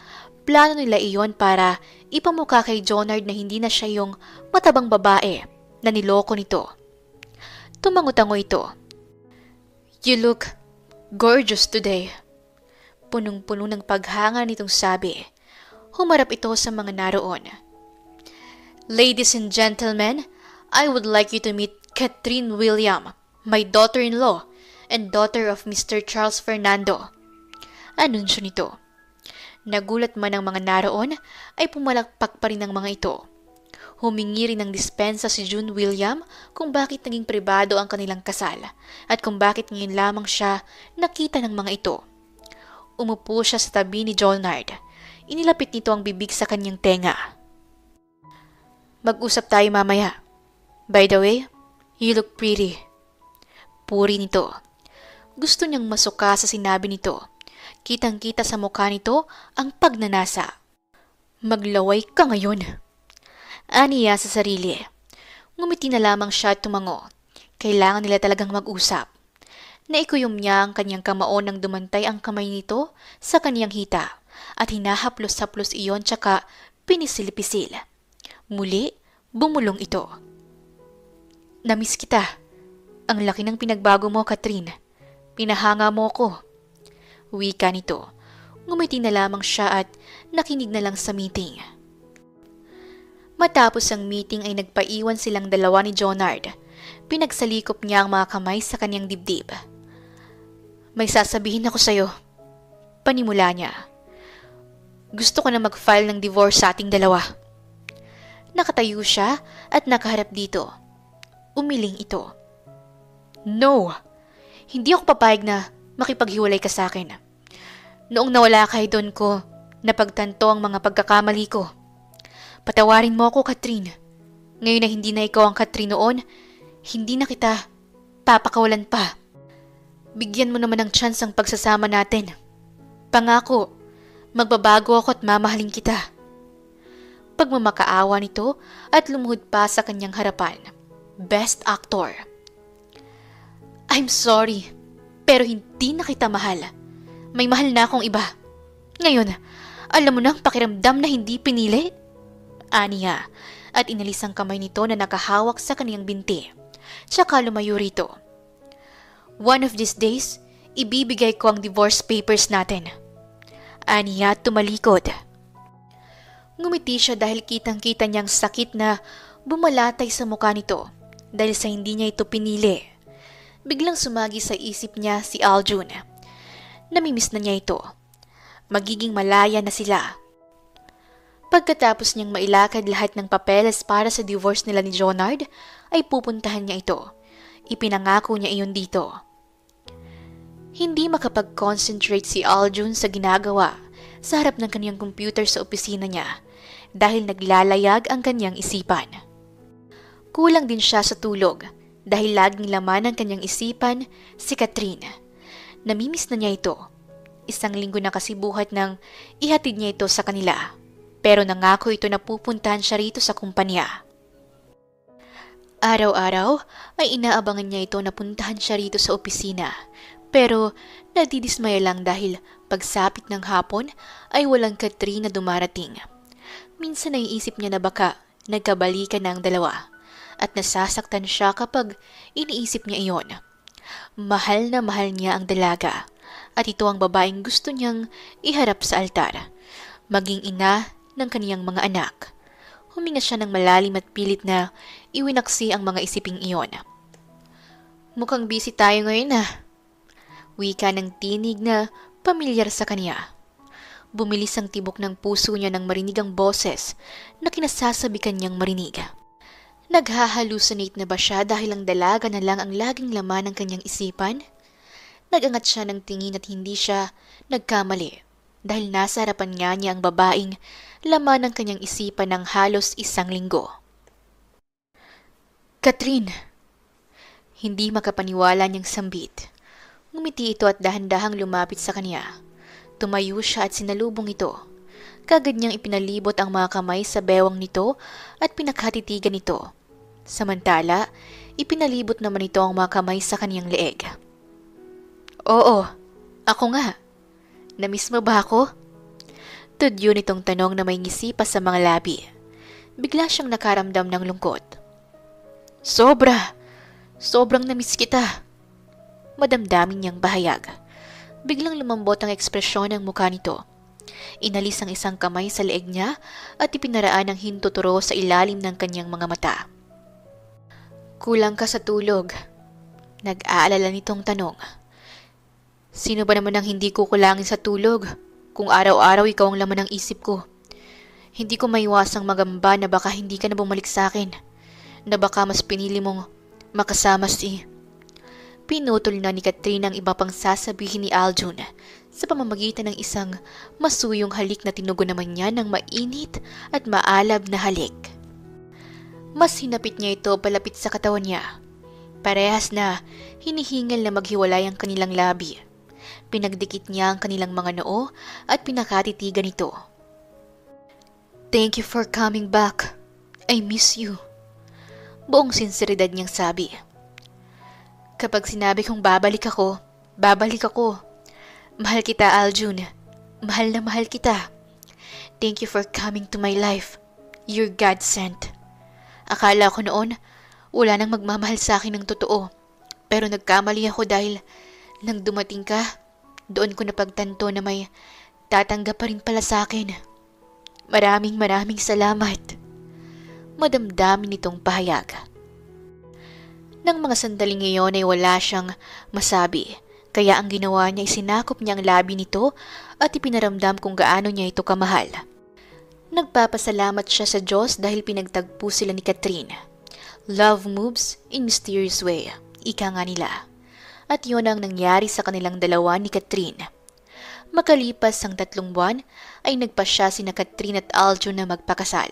plano nila iyon para ipamukha kay Jonard na hindi na siya yung matabang babae na niloko nito. Tumango-tango ito. "You look gorgeous today." Punong-puno ng paghanga nitong sabi. Humarap ito sa mga naroon. "Ladies and gentlemen, I would like you to meet Catherine William, my daughter-in-law and daughter of Mr. Charles Fernando." Anunsyo nito. Nagulat man ang mga naroon ay pumalakpak pa rin ang mga ito. Humingi rin ng dispensa si June William kung bakit naging pribado ang kanilang kasal at kung bakit ngayon lamang siya nakita ng mga ito. Umupo siya sa tabi ni Jonard. Inilapit nito ang bibig sa kanyang tenga. "Mag-usap tayo mamaya. By the way, you look pretty." Puri nito. Gusto niyang masuka sa sinabi nito. Kitang-kita sa mukha nito ang pagnanasa. "Maglaway ka ngayon." Aniya sa sarili. Ngumiti na lamang siya at tumango. Kailangan nila talagang mag-usap. Naikuyom niya ang kanyang kamao nang dumantay ang kamay nito sa kanyang hita at hinahaplos-haplos iyon tsaka pinisil-pisil. Muli, bumulong ito. "Namiss kita. Ang laki ng pinagbago mo, Catherine. Pinahanga mo ko." Wika nito. Ngumiti na lamang siya at nakinig na lang sa meeting. Matapos ang meeting ay nagpaiwan silang dalawa ni Jonard. Pinagsalikop niya ang mga kamay sa kanyang dibdib. "May sasabihin ako sa'yo." Panimula niya. "Gusto ko na mag-file ng divorce sa ating dalawa." Nakatayo siya at nakaharap dito. Umiling ito. "No! Hindi ako papayag na makipaghiwalay ka sa akin. Noong nawala kay Don ko, napagtanto ang mga pagkakamali ko. Patawarin mo ako, Catherine. Ngayon na hindi na ikaw ang Catherine noon, hindi na kita papakawalan pa. Bigyan mo naman ng chance ang pagsasama natin. Pangako, magbabago ako at mamahalin kita." Pagmamakaawa nito at lumuhod pa sa kanyang harapan. Best Actor. "I'm sorry, pero hindi na kita mahal. May mahal na akong iba. Ngayon, alam mo na ang pakiramdam na hindi pinili?" Aniya, at inalis ang kamay nito na nakahawak sa kaniyang binti. Tsaka lumayo rito. "One of these days, ibibigay ko ang divorce papers natin." Aniya tumalikod. Ngumiti siya dahil kitang-kita niyang sakit na bumalatay sa mukha nito dahil sa hindi niya ito pinili. Biglang sumagi sa isip niya si Aljun. Namimiss na niya ito. Magiging malaya na sila. Pagkatapos niyang mailakad lahat ng papeles para sa divorce nila ni Jonard, ay pupuntahan niya ito. Ipinangako niya iyon dito. Hindi makapag-concentrate si Aljun sa ginagawa sa harap ng kanyang computer sa opisina niya dahil naglalayag ang kanyang isipan. Kulang din siya sa tulog dahil laging laman ng kanyang isipan si Catherine. Namimiss na niya ito. 1 linggo na kasi buhat nang ihatid niya ito sa kanila. Pero nangako ito na pupuntahan siya rito sa kumpanya. Araw-araw ay inaabangan niya ito na puntahan siya rito sa opisina Pero nadidismaya lang dahil pagsapit ng hapon ay walang Katrin na dumarating. Minsan naiisip niya na baka nagkabalikan na ang dalawa at nasasaktan siya kapag iniisip niya iyon. Mahal na mahal niya ang dalaga at ito ang babaeng gusto niyang iharap sa altar, maging ina ng kaniyang mga anak. Huminga siya ng malalim at pilit na iwinaksi ang mga isiping iyon. Mukhang busy tayo ngayon Wika ng tinig na pamilyar sa kanya. Bumilis ang tibok ng puso niya nang marinig ang boses na kinasasabi kanyang marinig. Naghahalusinate na ba siya dahil ang dalaga na lang ang laging laman ng kanyang isipan? Nagangat siya ng tingin at hindi siya nagkamali dahil nasa harapan niya ang babaeng laman ng kanyang isipan ng halos 1 linggo. Katrin! Hindi makapaniwala niyang sambit. Ngumiti ito at dahan-dahang lumapit sa kanya. Tumayo siya at sinalubong ito. Kagad niyang ipinalibot ang mga kamay sa bewang nito at pinakatitigan ito. Samantala, ipinalibot naman ito ang mga kamay sa kaniyang leeg. Oo, ako nga. Namiss mo ba ako? Tudyo nitong tanong na may ngisi pa sa mga labi. Bigla siyang nakaramdam ng lungkot. Sobrang namiss kita. Madamdamin niyang bahayag. Biglang lumambot ang ekspresyon ng mukha nito. Inalis ang isang kamay sa leeg niya at ipinaraan ang hintuturo sa ilalim ng kanyang mga mata. Kulang ka sa tulog. Nag-aalala nitong tanong. Sino ba naman ang hindi kukulangin sa tulog kung araw-araw ikaw ang laman ng isip ko? Hindi ko maiwasang magamba na baka hindi ka na bumalik sa akin, na baka mas pinili mong makasama si... Pinutol na ni Katrin ang iba pang sasabihin ni Aljun sa pamamagitan ng isang masuyong halik na tinugon naman niya ng mainit at maalab na halik. Mas hinapit niya ito palapit sa katawan niya. Parehas na hinihingal na maghiwalay ang kanilang labi. Pinagdikit niya ang kanilang mga noo at pinakatitigan ito. Thank you for coming back. I miss you. Buong sinseridad niyang sabi. Kapag sinabi kong babalik ako, babalik ako. Mahal kita, Aljun. Mahal na mahal kita. Thank you for coming to my life. You're God sent. Akala ko noon, wala nang magmamahal sa akin ng totoo. Pero nagkamali ako dahil nang dumating ka, doon ko napagtanto na may tatanggap pa rin pala sa akin. Maraming salamat. Madamdamin nitong pahayag. Nang mga sandaling ngayon ay wala siyang masabi, kaya ang ginawa niya ay sinakop niya ang labi nito at ipinaramdam kung gaano niya ito kamahal. Nagpapasalamat siya sa Diyos dahil pinagtagpo sila ni Katrin. Love moves in mysterious way, ika nga nila. At yun ang nangyari sa kanilang dalawa ni Katrin. Makalipas ang 3 buwan ay nagpasya sina Katrin at Aljun na magpakasal.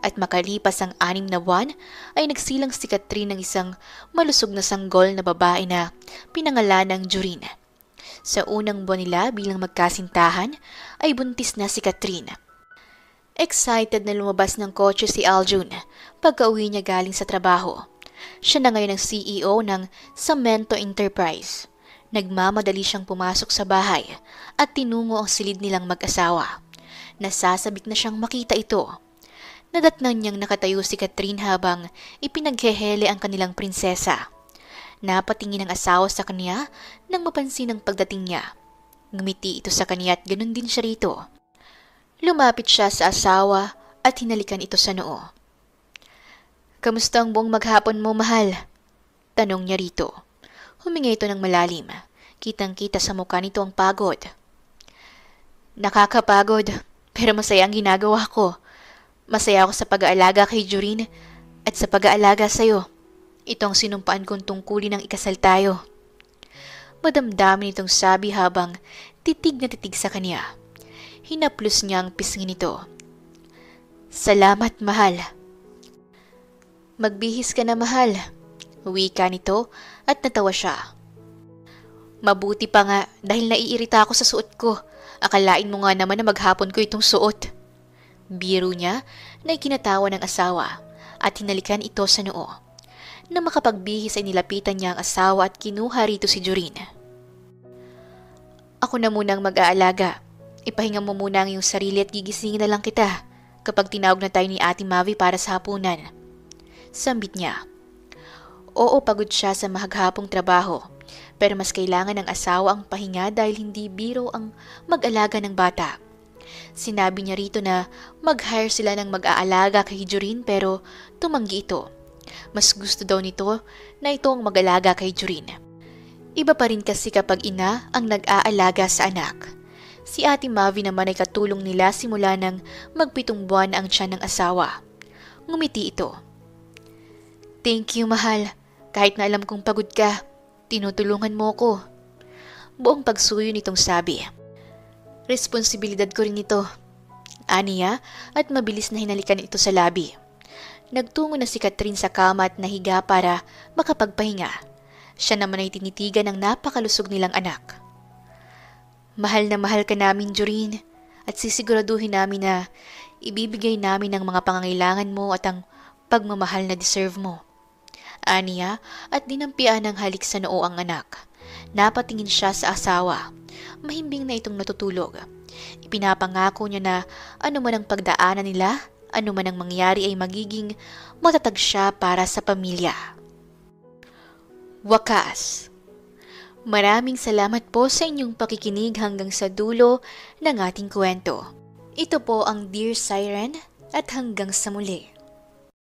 At makalipas ang 6 na buwan ay nagsilang si Katrin ng isang malusog na sanggol na babae na pinangalanang Jurin. Sa unang buwan nila bilang magkasintahan ay buntis na si Katrin. Excited na lumabas ng kotse si Aljun pagka-uwi niya galing sa trabaho. Siya na ngayon ang CEO ng Samento Enterprise. Nagmamadali siyang pumasok sa bahay at tinungo ang silid nilang mag-asawa. Nasasabik na siyang makita ito. Nadatnan niyang nakatayo si Katrin habang ipinaghehele ang kanilang prinsesa. Napatingin ang asawa sa kanya nang mapansin ang pagdating niya. Ngumiti ito sa kanya at ganun din siya rito. Lumapit siya sa asawa at hinalikan ito sa noo. Kamusta ang buong maghapon mo, mahal? Tanong niya rito. Huminga ito ng malalim. Kitang-kita sa mukha nito ang pagod. Nakakapagod, pero masaya ang ginagawa ko. Masaya ako sa pag-aalaga kay Jurin at sa pag-aalaga sa'yo. Ito ang sinumpaan kong tungkulin ng ikasal tayo. Madamdamin itong sabi habang titig na titig sa kanya. Hinaplos niya ang pisngi nito. Salamat, mahal. Magbihis ka na, mahal. Wika nito at natawa siya. Mabuti pa nga dahil naiirita ako sa suot ko. Akalain mo nga naman na maghapon ko itong suot. Biro niya na ikinatawa ng asawa at hinalikan ito sa noo. Nang makapagbihis ay nilapitan niya ang asawa at kinuha rito si Jurin. Ako na munang mag-aalaga. Ipahinga mo muna ang iyong sarili at gigisingin na lang kita kapag tinawag na tayo ni Ate Mavi para sa hapunan. Sambit niya. Oo, pagod siya sa mahaghapong trabaho, pero mas kailangan ng asawa ang pahinga dahil hindi biro ang mag-alaga ng bata. Sinabi niya rito na mag-hire sila ng mag-aalaga kay Jorin pero tumanggi ito. Mas gusto daw nito na ito ang mag-alaga kay Jorin. Iba pa rin kasi kapag ina ang nag-aalaga sa anak. Si Ate Mavi naman ay katulong nila simula ng mag-7 buwan ang tiyan ng asawa. Ngumiti ito. Thank you, mahal. Kahit na alam kong pagod ka, tinutulungan mo ko. Buong pagsuyo nitong sabi. Responsibilidad ko rin ito. Aniya at mabilis na hinalikan ito sa labi. Nagtungo na si Catherine sa kama at nahiga para makapagpahinga. Siya naman ay tinitigan ng napakalusog nilang anak. Mahal na mahal ka namin, Jorin, at sisiguraduhin namin na ibibigay namin ang mga pangangailangan mo at ang pagmamahal na deserve mo. Aniya at dinampian ng halik sa noo ang anak. Napatingin siya sa asawa. Mahimbing na itong natutulog. Ipinapangako niya na ano man ang pagdaanan nila, ano man ang mangyari ay magiging matatag siya para sa pamilya. Wakas. Maraming salamat po sa inyong pakikinig hanggang sa dulo ng ating kwento. Ito po ang Dear Siren at hanggang sa muli.